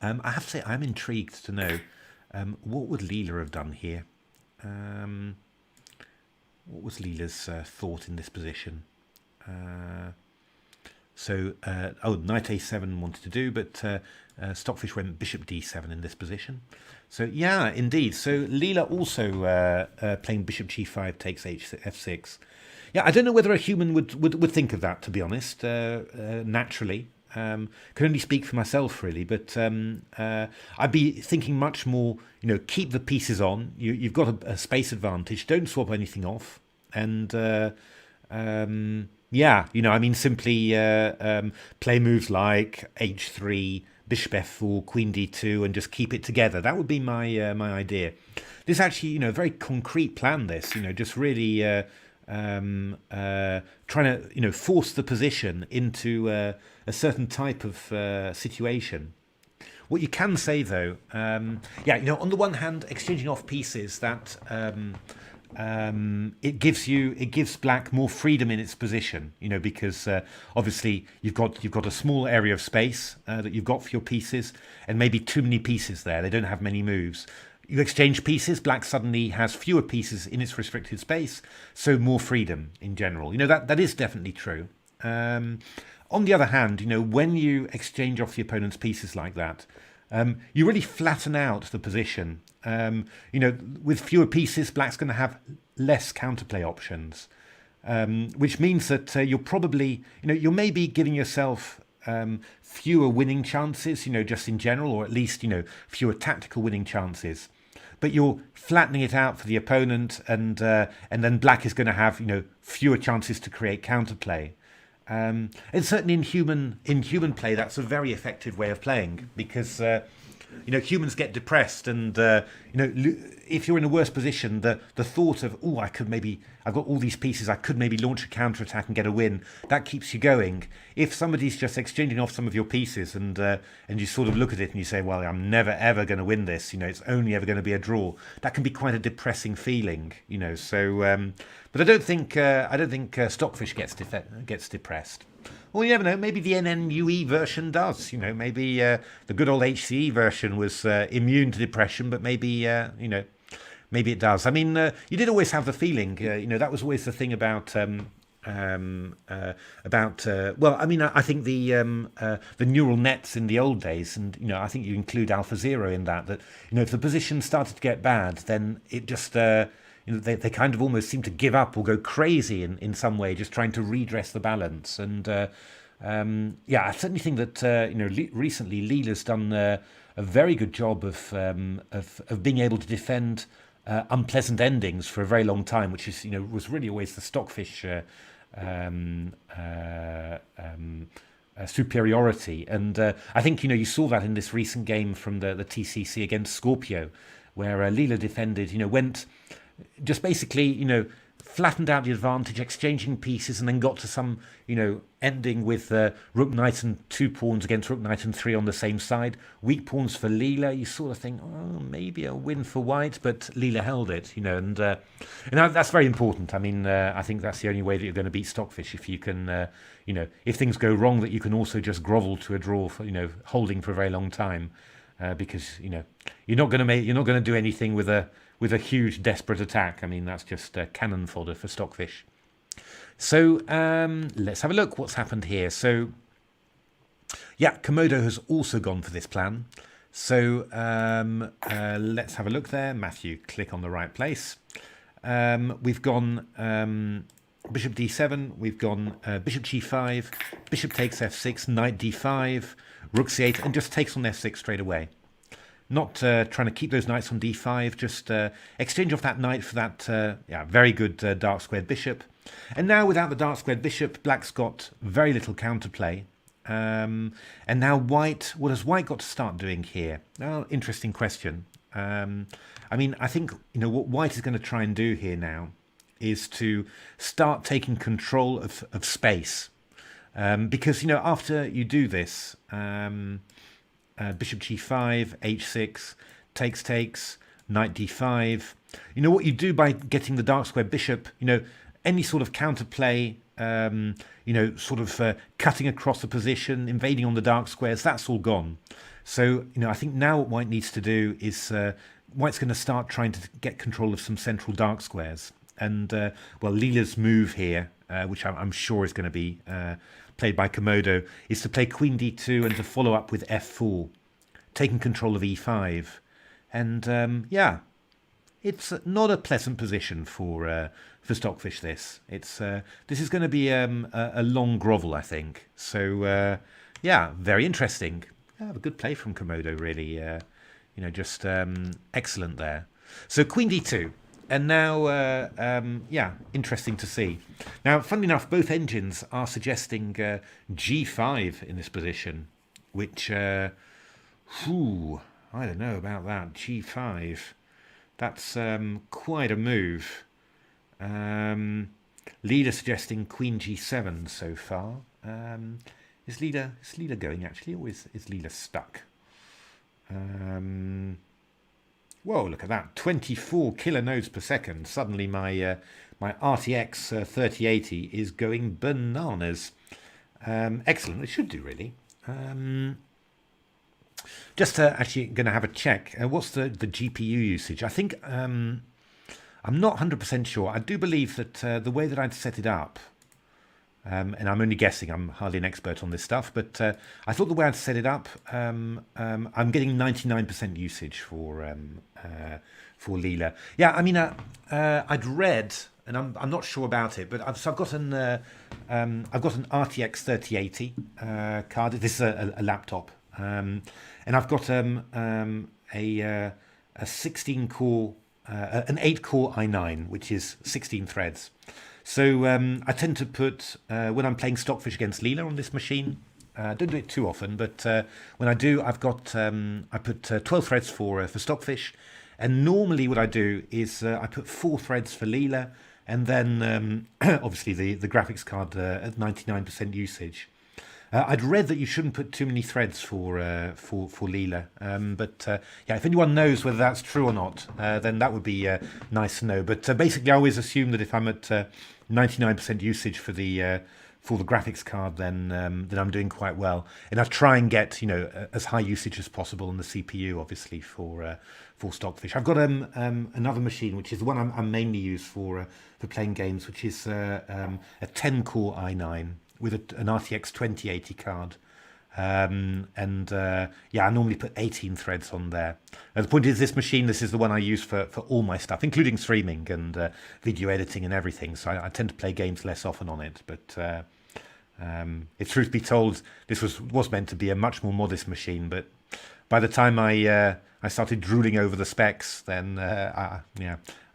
I have to say, I'm intrigued to know what would Leela have done here. What was Leela's thought in this position? Knight a7 wanted to do, but Stockfish went bishop d7 in this position. So yeah, indeed. So Leela also playing bishop g5 takes f6. Yeah, I don't know whether a human would think of that, to be honest. Naturally, can only speak for myself really, but I'd be thinking much more. Keep the pieces on. You've got a space advantage. Don't swap anything off, and yeah, I mean, simply play moves like h3, bishop f4, queen d2, and just keep it together. That would be my my idea. This is actually, a very concrete plan. This, just really trying to, force the position into a certain type of situation. What you can say, though, on the one hand, exchanging off pieces that. It gives black more freedom in its position, because obviously you've got a small area of space that you've got for your pieces, and maybe too many pieces there. They don't have many moves. You exchange pieces, black suddenly has fewer pieces in its restricted space, so more freedom in general. That is definitely true. On the other hand, when you exchange off the opponent's pieces like that, you really flatten out the position. With fewer pieces, black's going to have less counterplay options, which means that you're probably, you're maybe giving yourself fewer winning chances, just in general, or at least, fewer tactical winning chances. But you're flattening it out for the opponent, and then black is going to have, fewer chances to create counterplay. And certainly in human play, that's a very effective way of playing, because humans get depressed, and if you're in a worse position, the thought of I've got all these pieces, I could maybe launch a counterattack and get a win, that keeps you going. If somebody's just exchanging off some of your pieces, and you sort of look at it and you say, well, I'm never ever going to win this, it's only ever going to be a draw, that can be quite a depressing feeling, so but I don't think Stockfish gets depressed. Well, you never know. Maybe the NNUE version does. Maybe the good old HCE version was immune to depression, but maybe maybe it does. I mean, you did always have the feeling. That was always the thing about. I think the neural nets in the old days, and I think you include AlphaZero in that. That if the position started to get bad, then it just. They kind of almost seem to give up or go crazy in some way, just trying to redress the balance. And I certainly think that recently Leela's done a very good job of being able to defend unpleasant endings for a very long time, which is was really always the Stockfish superiority. And I think you saw that in this recent game from the TCEC against Scorpio, where Leela defended, went. Just basically, flattened out the advantage, exchanging pieces, and then got to some, ending with rook, knight, and 2 pawns against rook, knight, and 3 on the same side. Weak pawns for Leela. You sort of think, maybe a win for white, but Leela held it, and that's very important. I mean, I think that's the only way that you're going to beat Stockfish, if you can, if things go wrong, that you can also just grovel to a draw for, holding for a very long time, because you're not going to do anything with a huge desperate attack. I mean, that's just cannon fodder for Stockfish. So let's have a look what's happened here. So yeah, Komodo has also gone for this plan. So let's have a look there. Matthew, click on the right place. We've gone bishop d7. We've gone bishop g5. Bishop takes f6. Knight d5. Rook c8, and just takes on f6 straight away. not trying to keep those knights on d5, just exchange off that knight for that very good dark squared bishop. And now without the dark squared bishop, black's got very little counterplay. And now white, what has white got to start doing here? Well, interesting question. I mean, I think, what white is going to try and do here now is to start taking control of space. Because, after you do this, bishop g5, h6, takes, knight d5. What you do by getting the dark square bishop, any sort of counterplay, cutting across the position, invading on the dark squares, that's all gone. So, I think now what white needs to do is, white's going to start trying to get control of some central dark squares. And, Leela's move here, which I'm sure is going to be played by Komodo, is to play queen d2 and to follow up with f4, taking control of e5. And, it's not a pleasant position for Stockfish, this. This is going to be a long grovel, I think. So, very interesting. A good play from Komodo, really. Just excellent there. So queen d2. And now, interesting to see. Now, funnily enough, both engines are suggesting g5 in this position, which, I don't know about that. G5, that's quite a move. Leela suggesting queen g7 so far. Is Leela going, actually, or is Leela stuck? Whoa, look at that, 24 kilonodes per second. Suddenly my my RTX 3080 is going bananas. Excellent, it should do, really. Just actually going to have a check. What's the GPU usage? I think, I'm not 100% sure. I do believe that the way that I'd set it up, and I'm only guessing, I'm hardly an expert on this stuff, but I thought the way I'd set it up, I'm getting 99% usage for Leela. Yeah, I mean, I'd read, and I'm not sure about it, but I've got an RTX 3080 card. This is a laptop, and I've got a 16 core, an 8 core i9, which is 16 threads. So I tend to put, when I'm playing Stockfish against Leela on this machine, don't do it too often, but when I do, I've got, I put 12 threads for Stockfish, and normally what I do is I put 4 threads for Leela, and then obviously the graphics card at 99% usage. I'd read that you shouldn't put too many threads for Leela, but if anyone knows whether that's true or not, then that would be nice to know. But basically, I always assume that if I'm at 99% usage for the graphics card, then I'm doing quite well. And I try and get as high usage as possible on the CPU, obviously for Stockfish. I've got another machine, which is the one I'm mainly used for playing games, which is a 10 core i9. With an RTX 2080 card. I normally put 18 threads on there. The point is, this machine, this is the one I use for all my stuff, including streaming and video editing and everything. So I tend to play games less often on it. But if truth be told, this was meant to be a much more modest machine. But by the time I started drooling over the specs, then I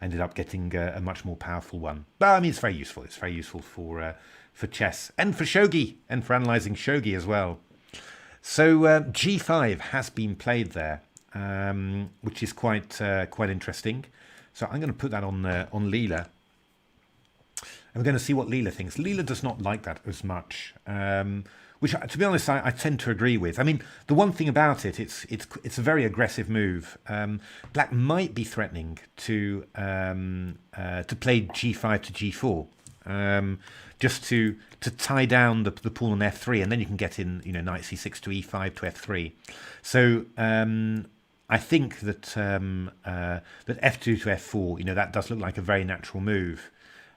ended up getting a much more powerful one. But I mean, it's very useful. It's very useful for chess and for shogi and for analyzing shogi as well. So g5 has been played there, which is quite interesting. So I'm going to put that on Leela. And we're going to see what Leela thinks. Leela does not like that as much, which, to be honest, I tend to agree with. I mean, the one thing about it, it's a very aggressive move. Black might be threatening to play g5 to g4. Just to tie down the pawn on f3, and then you can get in, knight c6 to e5 to f3. So I think that that f2 to f4, that does look like a very natural move.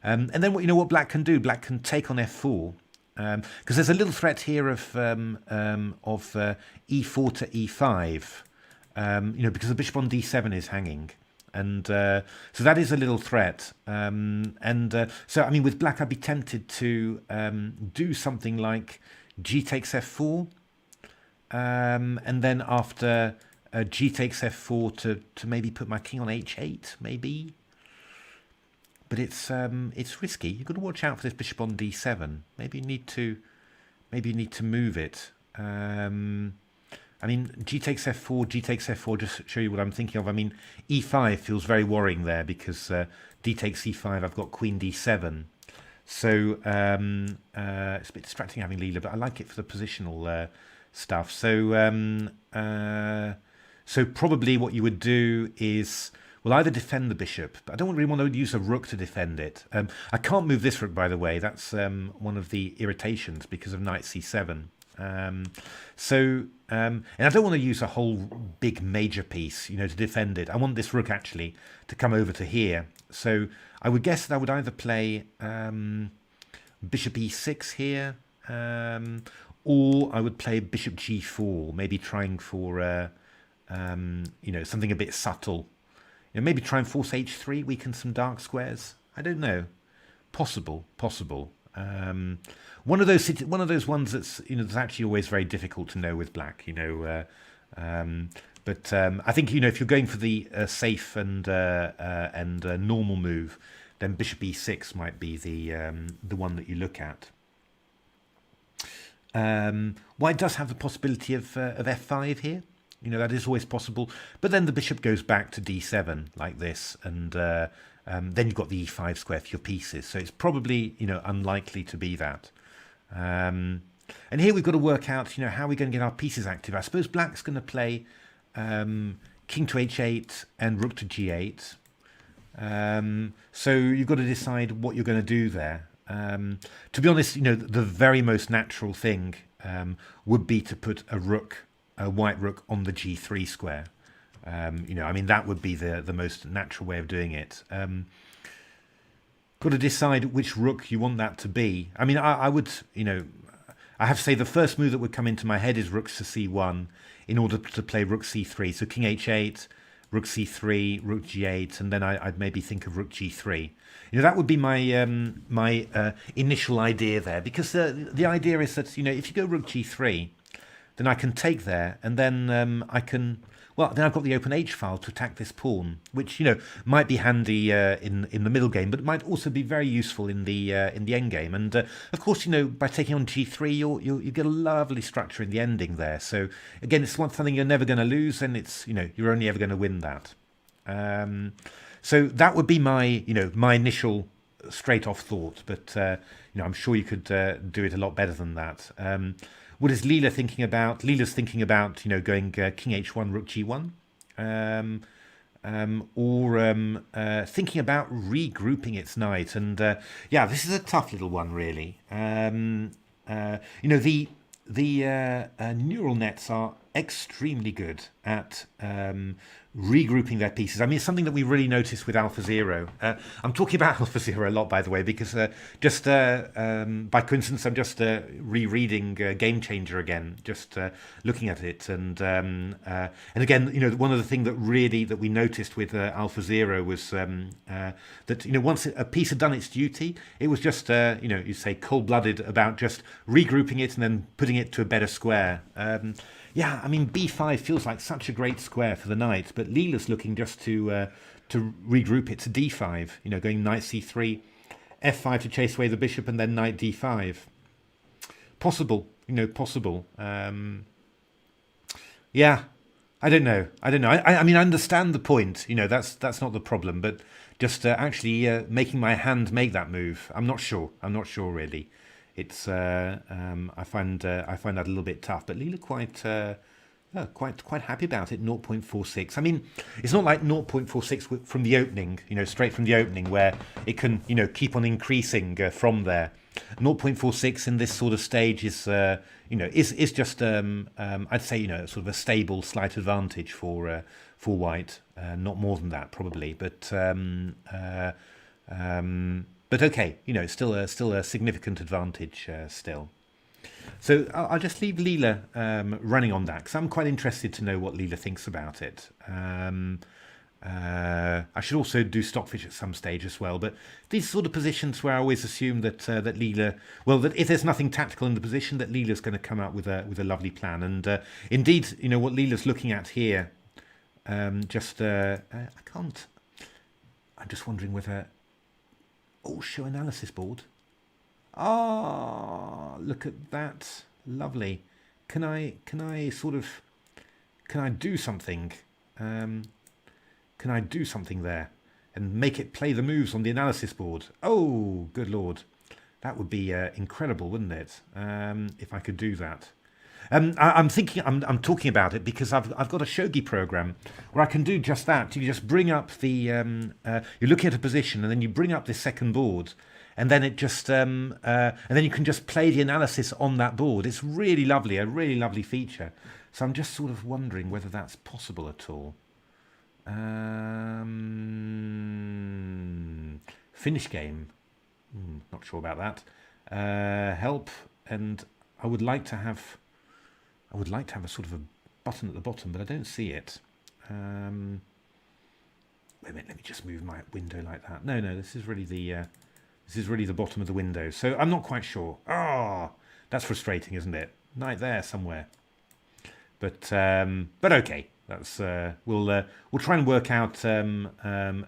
And then what Black can do? Black can take on f4, because there's a little threat here of e4 to e5, because the bishop on d7 is hanging. And so that is a little threat. So, I mean, with Black, I'd be tempted to do something like g takes f4. And then after G takes f4 to maybe put my king on h8, maybe. But it's risky. You've got to watch out for this bishop on d7. Maybe you need to move it. I mean, G takes f4, G takes f4, just to show you what I'm thinking of. I mean, e5 feels very worrying there because D takes e5, I've got queen d7. So it's a bit distracting having Leela, but I like it for the positional stuff. So so probably what you would do is, well, either defend the bishop, but I don't really want to use a rook to defend it. I can't move this rook, by the way. That's one of the irritations because of knight c7. And I don't want to use a whole big major piece, to defend it. I want this rook actually to come over to here. So I would guess that I would either play bishop e6 here, or I would play bishop g4, maybe trying for something a bit subtle. Maybe try and force h3, weaken some dark squares. I don't know. Possible. One of those ones that's that's actually always very difficult to know with black. But I think if you're going for the safe and normal move, then bishop e6 might be the one that you look at. White does have the possibility of f5 here. That is always possible. But then the bishop goes back to d7 like this, and then you've got the e5 square for your pieces. So it's probably unlikely to be that. And here we've got to work out how we're going to get our pieces active. I suppose black's going to play king to h8 and rook to g8. So you've got to decide what you're going to do there. To be honest, the very most natural thing would be to put a white rook on the g3 square. I mean, that would be the most natural way of doing it. Got to decide which rook you want that to be. I mean, I would, I have to say the first move that would come into my head is rook to c1 in order to play rook c3. So king h8, rook c3, rook g8, and then I'd maybe think of rook g3. That would be my my initial idea there, because the idea is that if you go rook g3, then I can take there, and then I can. Well, then I've got the open H file to attack this pawn, which might be handy in the middle game, but it might also be very useful in the end game. And of course, by taking on G3, you get a lovely structure in the ending there. So again, it's something you're never going to lose, and it's you're only ever going to win that. So that would be my my initial straight off thought, but I'm sure you could do it a lot better than that. What is Leela thinking about? Leela's thinking about, going king h1, rook g1, or thinking about regrouping its knight. And yeah, this is a tough little one, really. The neural nets are extremely good at regrouping their pieces. I mean, it's something that we really noticed with AlphaZero. I'm talking about AlphaZero a lot, by the way, because just by coincidence, I'm just rereading Game Changer again, just looking at it, and again, one of the things that we noticed with AlphaZero was that once a piece had done its duty, it was just you say cold-blooded about just regrouping it and then putting it to a better square. Yeah, I mean, b5 feels like such a great square for the knight, but Leela's looking just to regroup it to d5, going knight c3, f5 to chase away the bishop, and then knight d5. Possible, possible. Yeah, I don't know. I mean, I understand the point, that's not the problem, but just actually making my hand make that move, I'm not sure really. It's I find that a little bit tough, but Leela quite happy about it. 0.46. I mean, it's not like 0.46 from the opening, straight from the opening, where it can keep on increasing from there. 0.46 in this sort of stage is is just I'd say sort of a stable slight advantage for white. Not more than that probably, but. But okay, still a significant advantage still. So I'll just leave Leela running on that, because I'm quite interested to know what Leela thinks about it. I should also do Stockfish at some stage as well. But these sort of positions where I always assume that that Leela, well, that if there's nothing tactical in the position, that Leela's going to come out with a lovely plan. And indeed, what Leela's looking at here I can't. I'm just wondering whether. Oh, show analysis board. Ah, look at that. Lovely. Can I do something? Can I do something there and make it play the moves on the analysis board? Oh, good Lord. That would be incredible, wouldn't it? If I could do that. I'm talking about it because I've got a shogi program where I can do just that. You just bring up the, you're looking at a position and then you bring up the second board, and then it just, and then you can just play the analysis on that board. It's really lovely, a really lovely feature. So I'm just sort of wondering whether that's possible at all. Finish game. Not sure about that. Help, and I would like to have a sort of a button at the bottom, but I don't see it. Wait a minute, let me just move my window like that. No, this is really the bottom of the window. So I'm not quite sure. Ah, that's frustrating, isn't it? Right there somewhere. But okay. That's we'll try and work out a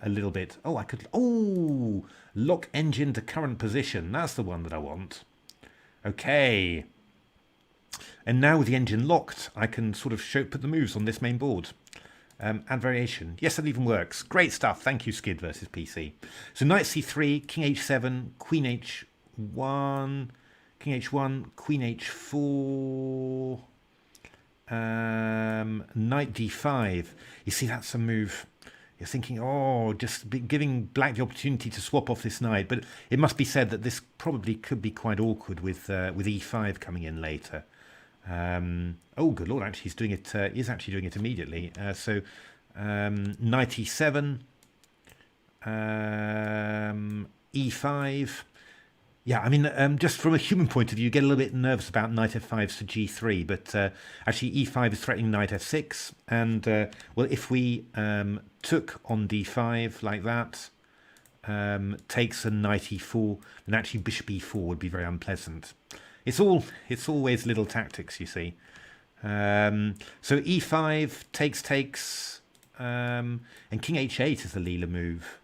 little bit. Oh, I could. Oh, lock engine to current position. That's the one that I want. Okay. And now with the engine locked, I can sort of put the moves on this main board. Add variation. Yes, that even works. Great stuff. Thank you, Skid versus PC. So knight c3, king h7, queen h1, king h1, queen h4, knight d5. You see, that's a move. You're thinking, oh, just giving black the opportunity to swap off this knight. But it must be said that this probably could be quite awkward with e5 coming in later. Oh, good Lord! Actually, he's doing it. Is actually doing it immediately. So, knight e7, e5. Yeah, I mean, just from a human point of view, you get a little bit nervous about knight f5 to g3, but actually e5 is threatening knight f6, and well, if we took on d5 like that, takes a knight e4, then actually bishop e4 would be very unpleasant. It's always little tactics, you see. So e5 takes, and king h8 is the Leela move.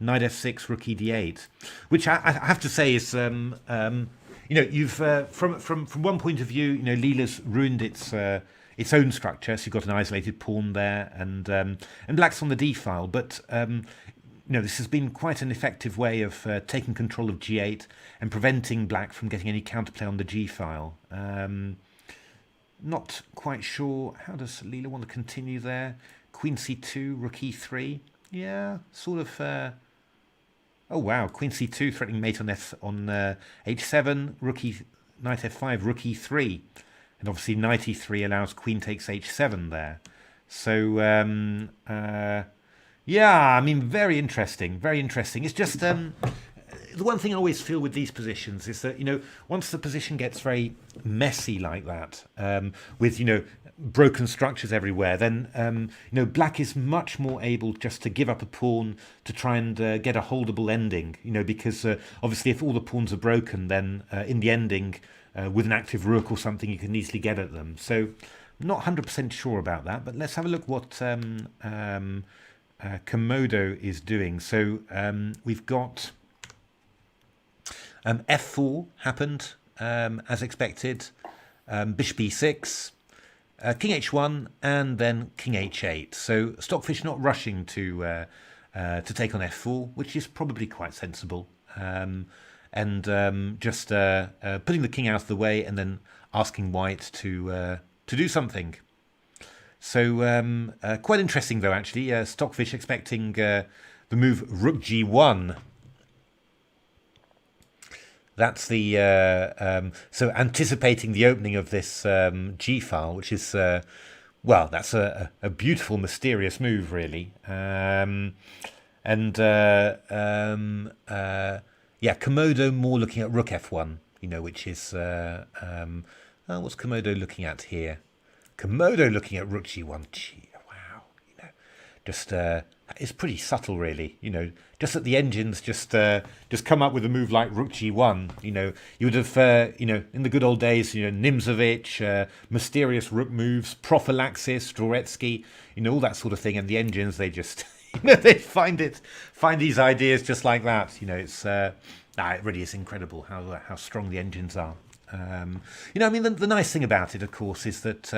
Knight f6, rook e d8, which I have to say is, you know, you've from one point of view, you know, Leela's ruined its own structure. So you've got an isolated pawn there, and black's on the d file, but you know, this has been quite an effective way of taking control of g8 and preventing black from getting any counterplay on the g file. Not quite sure. How does Leela want to continue there? Queen c2, rook e3. Yeah, sort of. Oh wow, queen c2 threatening mate on h7, knight f5, rook e3, and obviously knight e3 allows queen takes h7 there. So yeah, I mean, very interesting, very interesting. It's just the one thing I always feel with these positions is that, you know, once the position gets very messy like that, with, you know, broken structures everywhere, then you know, black is much more able just to give up a pawn to try and get a holdable ending, you know, because obviously if all the pawns are broken, then in the ending with an active rook or something, you can easily get at them. So I'm not 100% sure about that, but let's have a look what Komodo is doing. So we've got f4 happened as expected, bishop e6, king h1, and then king h8. So Stockfish not rushing to take on f4, which is probably quite sensible, and just putting the king out of the way and then asking white to do something. So quite interesting though, actually. Stockfish expecting the move rook g1. That's the so anticipating the opening of this G file, which is well, that's a beautiful, mysterious move, really. Yeah, Komodo more looking at rook f1, you know, which is what's Komodo looking at here? Komodo looking at rook g1. Gee, wow, you know, just It's pretty subtle, really. Just that the engines just come up with a move like Rook G1. You would have, in the good old days, Nimzovich, mysterious Rook moves, prophylaxis, Dvoretsky, all that sort of thing. And the engines, they just, they find these ideas just like that. It really is incredible how strong the engines are. The nice thing about it, of course, is that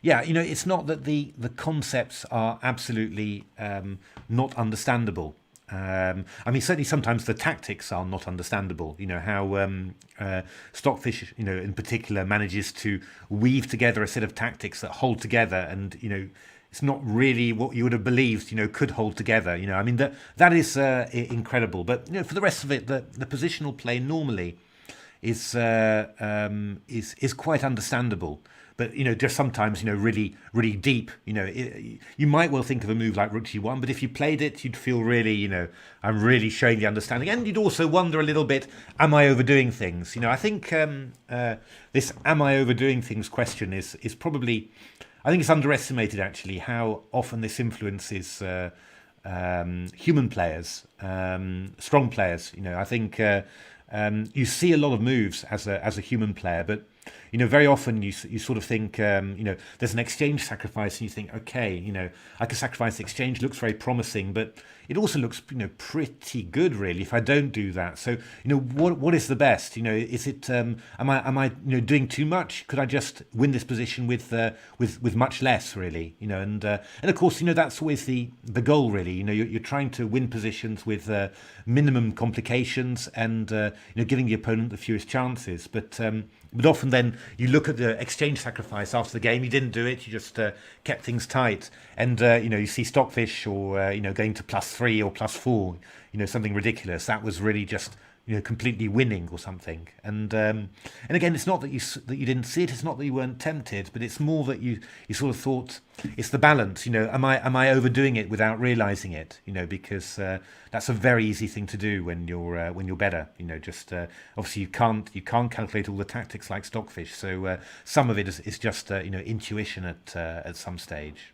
it's not that the concepts are absolutely not understandable. Certainly sometimes the tactics are not understandable. How Stockfish, in particular, manages to weave together a set of tactics that hold together, and it's not really what you would have believed, could hold together. That is incredible. But for the rest of it, the positional play normally is quite understandable. But just sometimes really really deep. You might well think of a move like Rook G1, but if you played it, you'd feel really I'm really showing the understanding, and you'd also wonder a little bit, am I overdoing things? I think this "am I overdoing things" question is probably, I think it's underestimated actually how often this influences human players, strong players. I think you see a lot of moves as a human player, but very often you sort of think, there's an exchange sacrifice, and you think, okay, I can sacrifice the exchange, looks very promising, but it also looks, pretty good really if I don't do that. So, what is the best? Is it, am I doing too much? Could I just win this position with much less really? And of course, that's always the goal really. You're trying to win positions with minimum complications and giving the opponent the fewest chances. But often then you look at the exchange sacrifice after the game. You didn't do it. You just kept things tight. And you see Stockfish or going to +3 or +4. Something ridiculous. That was really just completely winning or something. And again, it's not that you didn't see it. It's not that you weren't tempted, but it's more that you sort of thought it's the balance. Am I overdoing it without realizing it? Because that's a very easy thing to do when you're better. Just obviously you can't calculate all the tactics like Stockfish. So some of it is just intuition at some stage.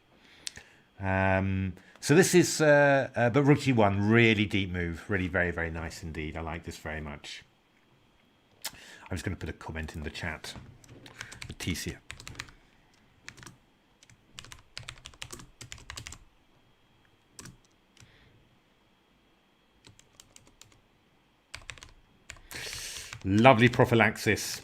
So this is, but Rook G1, really deep move, really very, very nice indeed. I like this very much. I'm just going to put a comment in the chat. The TCEC. Lovely prophylaxis.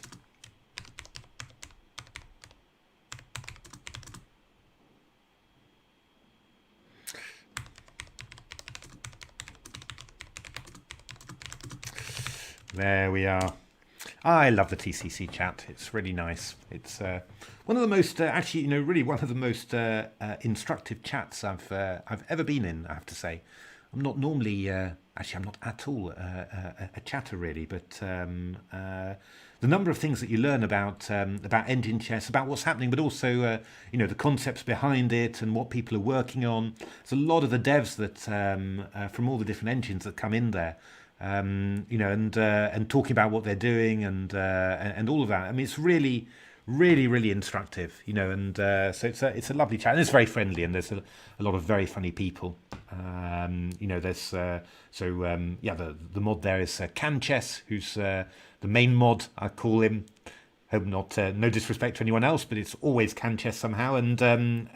There we are. I love the TCC chat. It's really nice. It's one of the most, really one of the most instructive chats I've ever been in, I have to say. I'm not normally, I'm not at all a chatter really, but the number of things that you learn about engine chess, about what's happening, but also, the concepts behind it and what people are working on. There's a lot of the devs that, from all the different engines that come in there. And talking about what they're doing and all of that. It's really, really, really instructive, so it's a lovely chat, and it's very friendly, and there's a lot of very funny people. There's the mod there is Can Chess, who's the main mod, I call him. Hope not, no disrespect to anyone else, but it's always Can Chess somehow. And doing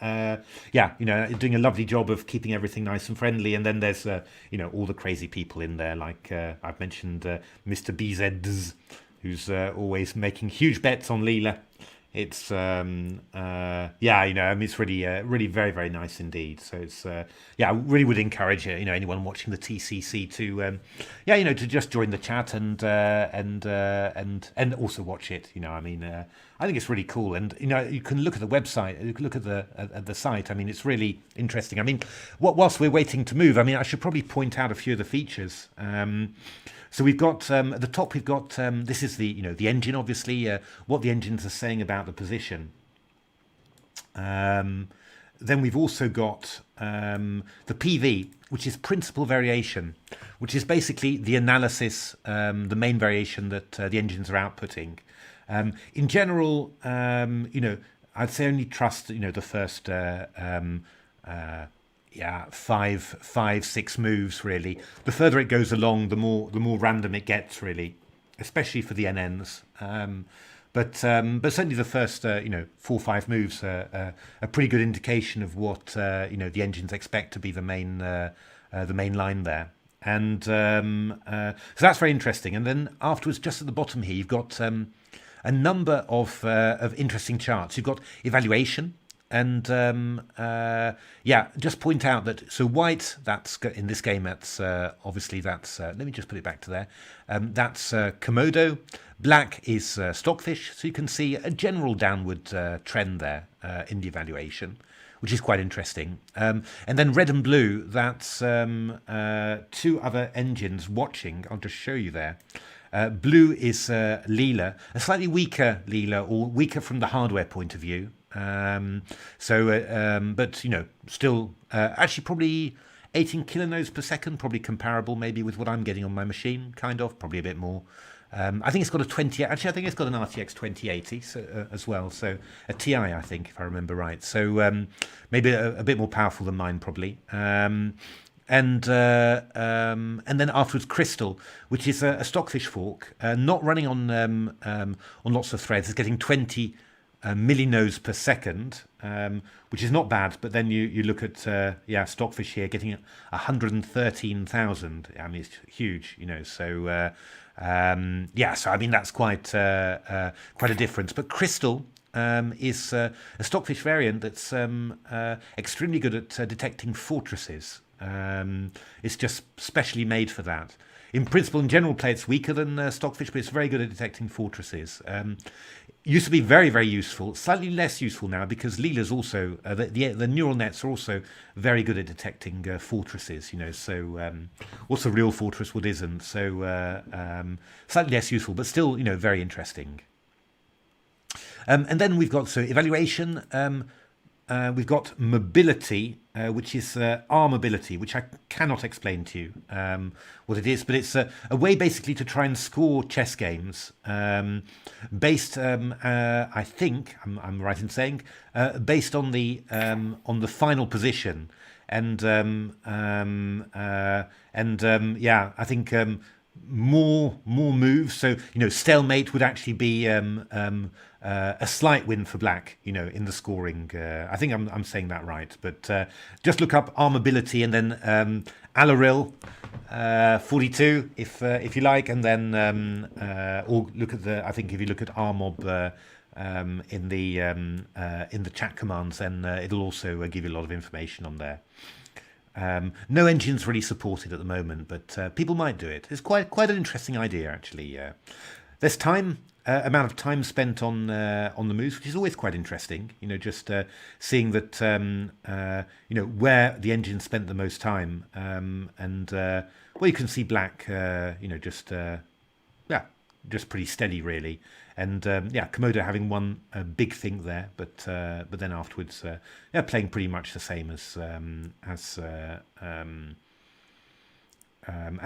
a lovely job of keeping everything nice and friendly. And then there's all the crazy people in there, like I've mentioned Mr. BZs, who's always making huge bets on Leela. It's it's really really very, very nice indeed. So it's I really would encourage anyone watching the TCC to to just join the chat and also watch it. I think it's really cool, and you can look at the website, you can look at the site. It's really interesting. Whilst we're waiting to move, I should probably point out a few of the features. So we've got at the top, we've got this is the engine, obviously, what the engines are saying about the position. Then we've also got the PV, which is principal variation, which is basically the analysis, the main variation that the engines are outputting. In general, I'd say only trust the first yeah, five, 6 moves really. The further it goes along, the more random it gets really, especially for the NNs. But certainly the first 4 or 5 moves are a pretty good indication of what the engines expect to be the main line there. And so that's very interesting. And then afterwards, just at the bottom here, you've got a number of interesting charts. You've got evaluation. And just point out that white, that's in this game, that's obviously that's let me just put it back to there. That's Komodo. Black is Stockfish. So you can see a general downward trend there in the evaluation, which is quite interesting. And then red and blue, that's 2 other engines watching. I'll just show you there. Blue is Leela, a slightly weaker Leela, or weaker from the hardware point of view. But still actually probably 18 kilonodes per second, probably comparable maybe with what I'm getting on my machine, probably a bit more. I think it's got a 20. Actually, I think it's got an RTX 2080 as well. So a TI, I think, if I remember right. So maybe a bit more powerful than mine, probably. And then afterwards, Crystal, which is a Stockfish fork, not running on lots of threads. It's getting 20 millinodes per second, which is not bad. But then you look at Stockfish here getting 113,000. I mean, it's huge, So so I mean that's quite a difference. But Crystal is a Stockfish variant that's extremely good at detecting fortresses. It's just specially made for that. In principle, in general play, it's weaker than Stockfish, but it's very good at detecting fortresses. Used to be very, very useful. Slightly less useful now because Leela's also the neural nets are also very good at detecting fortresses. So what's a real fortress? What isn't? So slightly less useful, but still, very interesting. And then we've got evaluation. We've got mobility, which is R mobility, which I cannot explain to you what it is, but it's a way basically to try and score chess games based, I think I'm right in saying, based on the final position, and I think more moves. So stalemate would actually be a slight win for black, in the scoring. I think I'm saying that right, but just look up armability and then Alaril 42 if you like, and then or look at I think if you look at rmob in the chat commands, then it'll also give you a lot of information on there. No engines really supported at the moment, but people might do it. It's quite an interesting idea, actually. There's amount of time spent on the moves, which is always quite interesting. Just seeing that where the engine spent the most time, and you can see black, just pretty steady really. And Komodo having one big thing there, but then afterwards, playing pretty much the same as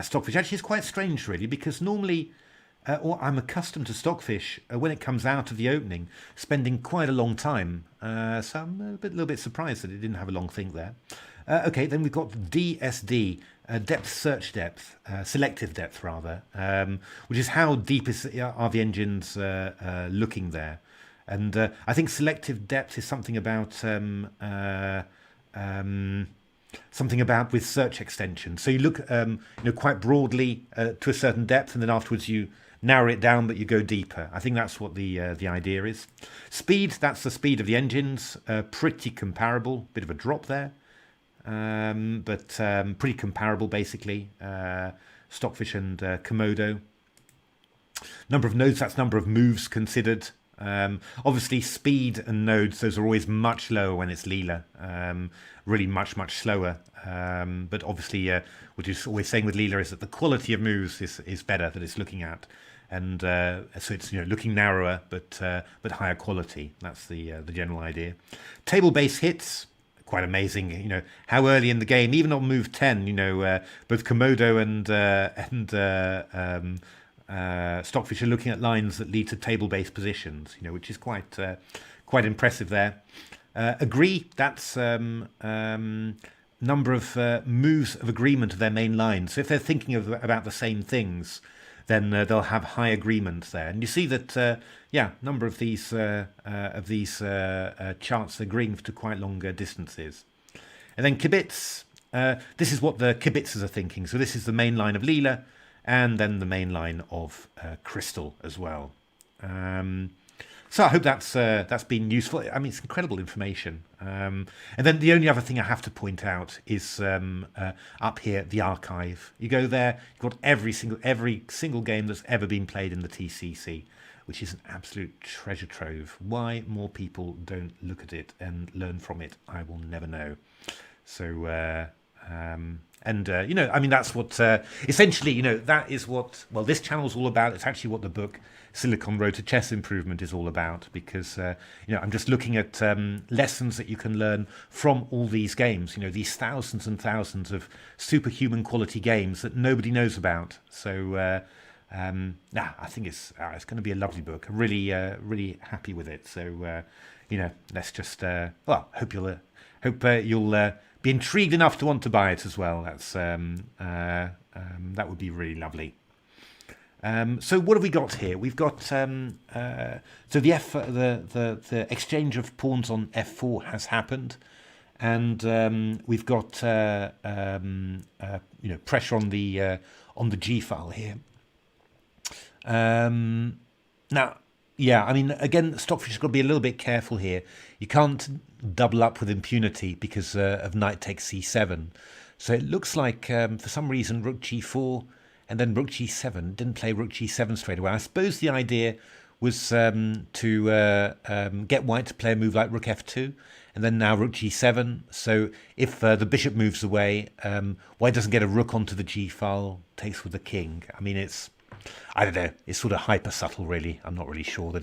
Stockfish. Actually, it's quite strange, really, because normally, or I'm accustomed to Stockfish when it comes out of the opening, spending quite a long time. So I'm a little bit surprised that it didn't have a long thing there. Okay, then we've got DSD, depth search depth, selective depth rather, which is how deep are the engines looking there. And I think selective depth is something about with search extension. So you look quite broadly to a certain depth, and then afterwards you narrow it down, but you go deeper. I think that's what the idea is. Speed, that's the speed of the engines, pretty comparable. Bit of a drop there. But pretty comparable basically, Stockfish and Komodo. Number of nodes, that's number of moves considered. Obviously speed and nodes, those are always much lower when it's Leela, really much slower. But obviously what you're always saying with Leela is that the quality of moves is better that it's looking at, and so it's looking narrower but higher quality. That's the general idea. Table base hits, quite amazing, how early in the game, even on move 10, both Komodo and Stockfish are looking at lines that lead to table-based positions, which is quite impressive there. Agree, that's number of moves of agreement of their main line. So if they're thinking about the same things, then they'll have high agreement there. And you see that, number of these charts agreeing to quite longer distances. And then kibitz, this is what the kibitzers are thinking. So this is the main line of Leela, and then the main line of Crystal as well. So I hope that's been useful. I mean, it's incredible information. And then the only other thing I have to point out is up here, the archive. You go there, you've got every single game that's ever been played in the TCEC, which is an absolute treasure trove. Why more people don't look at it and learn from it, I will never know. So, that's what, essentially, that is what, this channel's all about. It's actually what the book Silicon Road to Chess Improvement is all about, because, I'm just looking at lessons that you can learn from all these games, these thousands and thousands of superhuman quality games that nobody knows about. So, I think it's going to be a lovely book. I'm really, really happy with it. So, let's just, hope you'll be intrigued enough to want to buy it as well. That's that would be really lovely. So what have we got here? We've got so the exchange of pawns on f4 has happened, and we've got pressure on the G file here. Now, again, Stockfish has got to be a little bit careful here. You can't double up with impunity because of knight takes c7. So it looks like, for some reason, rook g4 and then rook g7. Didn't play rook g7 straight away. I suppose the idea was to get white to play a move like rook f2, and then now rook g7. So if the bishop moves away, white doesn't get a rook onto the g file, takes with the king. I mean, I don't know. It's sort of hyper subtle, really. I'm not really sure that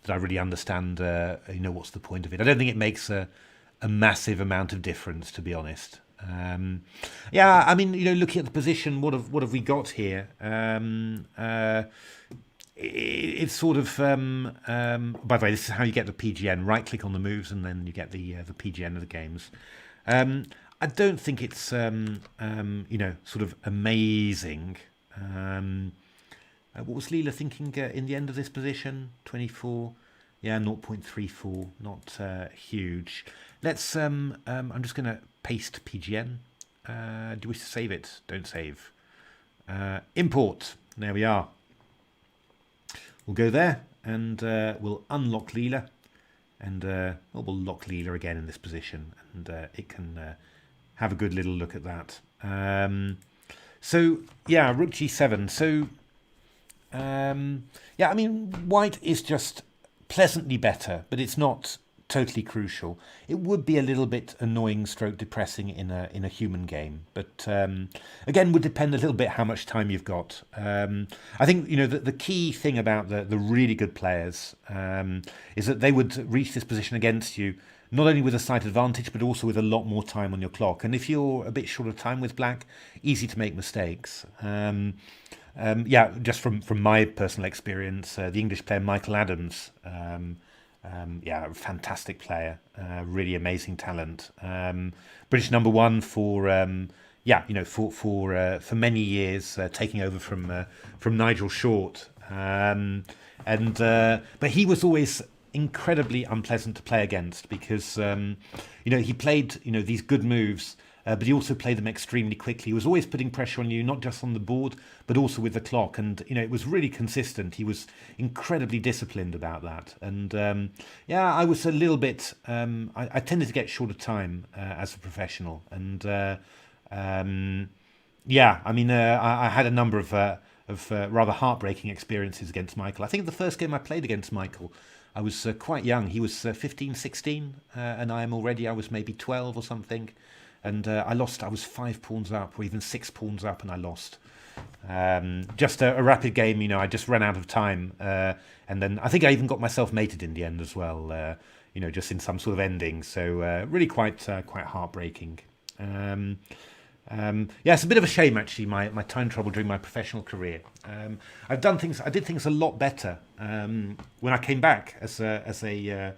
that I really understand. What's the point of it? I don't think it makes a massive amount of difference, to be honest. Looking at the position, what have we got here? It's sort of. By the way, this is how you get the PGN. Right click on the moves, and then you get the PGN of the games. I don't think it's sort of amazing. What was Leela thinking in the end of this position? 24, 0.34, not huge. Let's. I'm just going to paste PGN. Do you wish to save it? Don't save. Import. There we are. We'll go there and we'll unlock Leela, and we'll lock Leela again in this position, and it can have a good little look at that. Rook g7. So, white is just pleasantly better, but it's not totally crucial. It would be a little bit annoying stroke depressing in a human game, but again, would depend a little bit how much time you've got. I think, the key thing about the really good players is that they would reach this position against you not only with a slight advantage, but also with a lot more time on your clock. And if you're a bit short of time with black, easy to make mistakes. Just from my personal experience, the English player Michael Adams, a fantastic player, really amazing talent. British number one for many years, taking over from Nigel Short. But he was always incredibly unpleasant to play against because he played these good moves, but he also played them extremely quickly. He was always putting pressure on you, not just on the board but also with the clock, and it was really consistent. He was incredibly disciplined about that, and I was a little bit I tended to get short of time as a professional, and I had a number of rather heartbreaking experiences against Michael. I think the first game I played against Michael, I was quite young. He was 15, 16, and I was maybe 12 or something. And I lost. I was 5 pawns up, or even 6 pawns up, and I lost. Just a rapid game, I just ran out of time. And then I think I even got myself mated in the end as well, just in some sort of ending. So really quite heartbreaking. It's a bit of a shame, actually, my time trouble during my professional career. I did things a lot better when I came back as a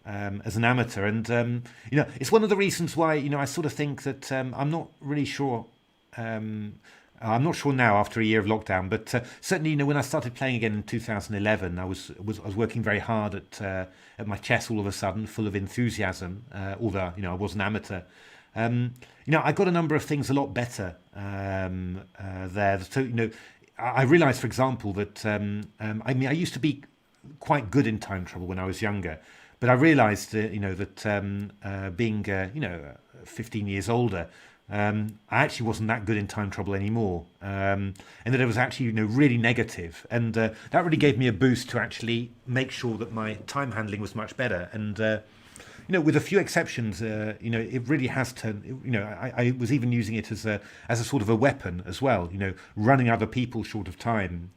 as an amateur. And it's one of the reasons why I sort of think that I'm not really sure. I'm not sure now after a year of lockdown, but certainly when I started playing again in 2011, I was working very hard at my chess all of a sudden, full of enthusiasm. Although I was an amateur. I got a number of things a lot better there. So I realised, for example, that I used to be quite good in time trouble when I was younger, but I realised that being 15 years older, I actually wasn't that good in time trouble anymore, and that it was actually really negative, and that really gave me a boost to actually make sure that my time handling was much better. And with a few exceptions, it really has turned. I was even using it as a sort of a weapon as well. Running other people short of time,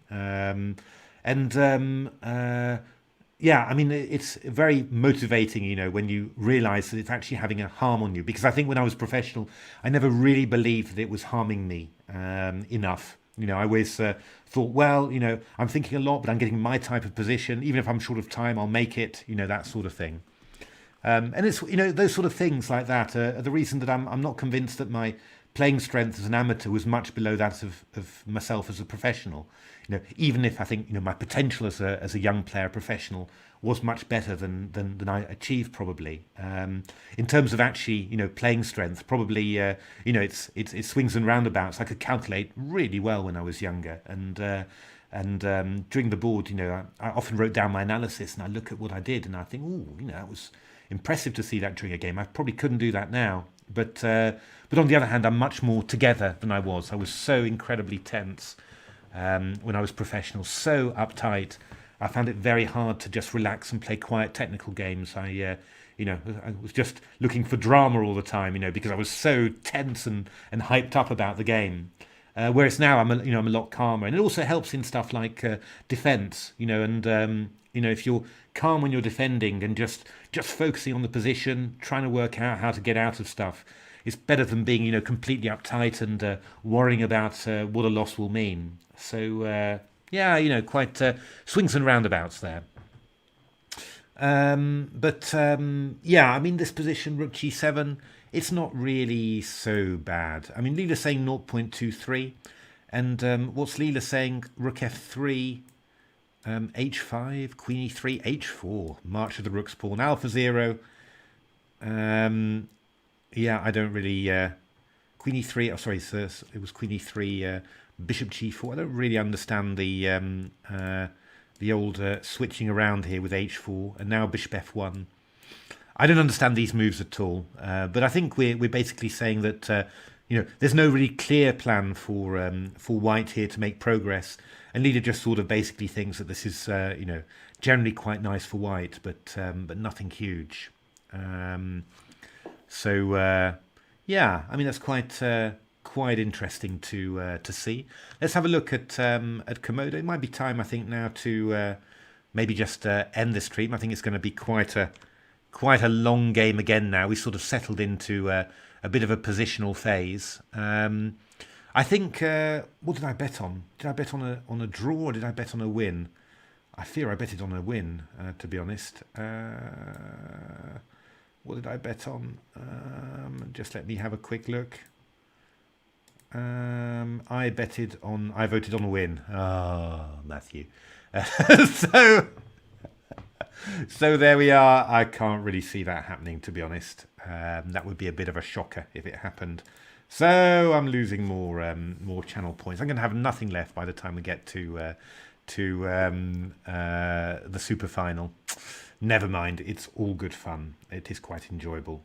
it's very motivating, when you realise that it's actually having a harm on you. Because I think when I was professional, I never really believed that it was harming me enough. I always thought, well, I'm thinking a lot, but I'm getting my type of position. Even if I'm short of time, I'll make it. That sort of thing. And it's those sort of things like that are the reason that I'm not convinced that my playing strength as an amateur was much below that of myself as a professional. Even if I think my potential as a young player professional was much better than I achieved probably. In terms of actually playing strength, probably it's swings and roundabouts. I could calculate really well when I was younger, and during the board, I often wrote down my analysis and I look at what I did and I think, that was impressive to see that during a game. I probably couldn't do that now, but on the other hand, I'm much more together than I was. I was so incredibly tense when I was professional, so uptight. I found it very hard to just relax and play quiet technical games. I was just looking for drama all the time, because I was so tense and hyped up about the game. Whereas now I'm a lot calmer, and it also helps in stuff like defense, and if you're calm when you're defending and just focusing on the position, trying to work out how to get out of stuff, it's better than being completely uptight and worrying about what a loss will mean. So quite swings and roundabouts there. This position, rook g7, it's not really so bad. Leela's saying 0.23, and what's Leela saying? Rook f3, h5, queen e3, h4, march of the rook's pawn, AlphaZero. I don't really... queen e3, so it was queen e3, bishop g4. I don't really understand the old switching around here with h4, and now bishop f1. I don't understand these moves at all, but I think we're basically saying that there's no really clear plan for white here to make progress, and Leela just sort of basically thinks that this is generally quite nice for white, but nothing huge. That's quite interesting to see. Let's have a look at Komodo. It might be time, I think, now to maybe just end the stream. I think it's going to be quite a long game again now. We sort of settled into a bit of a positional phase. I think, what did I bet on? Did I bet on a draw, or did I bet on a win? I fear I betted on a win, to be honest. What did I bet on? Just let me have a quick look. I voted on a win. Oh, Matthew. So there we are. I can't really see that happening, to be honest. That would be a bit of a shocker if it happened. So I'm losing more channel points. I'm going to have nothing left by the time we get to the SuperFinal. Never mind. It's all good fun. It is quite enjoyable.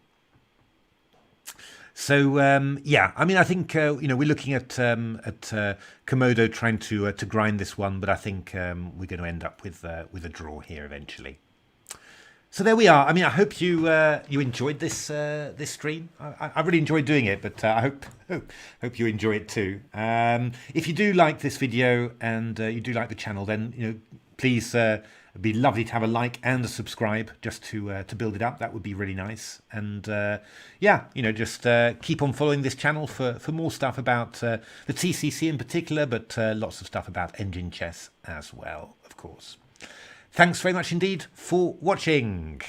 So I think we're looking at Komodo trying to grind this one, but I think we're going to end up with a draw here eventually. So there we are. I hope you enjoyed this stream. I really enjoyed doing it, but I hope you enjoy it too. If you do like this video and you do like the channel, then please. It'd be lovely to have a like and a subscribe just to build it up. That would be really nice. And just keep on following this channel for more stuff about the TCEC in particular, but lots of stuff about engine chess as well, of course. Thanks very much indeed for watching.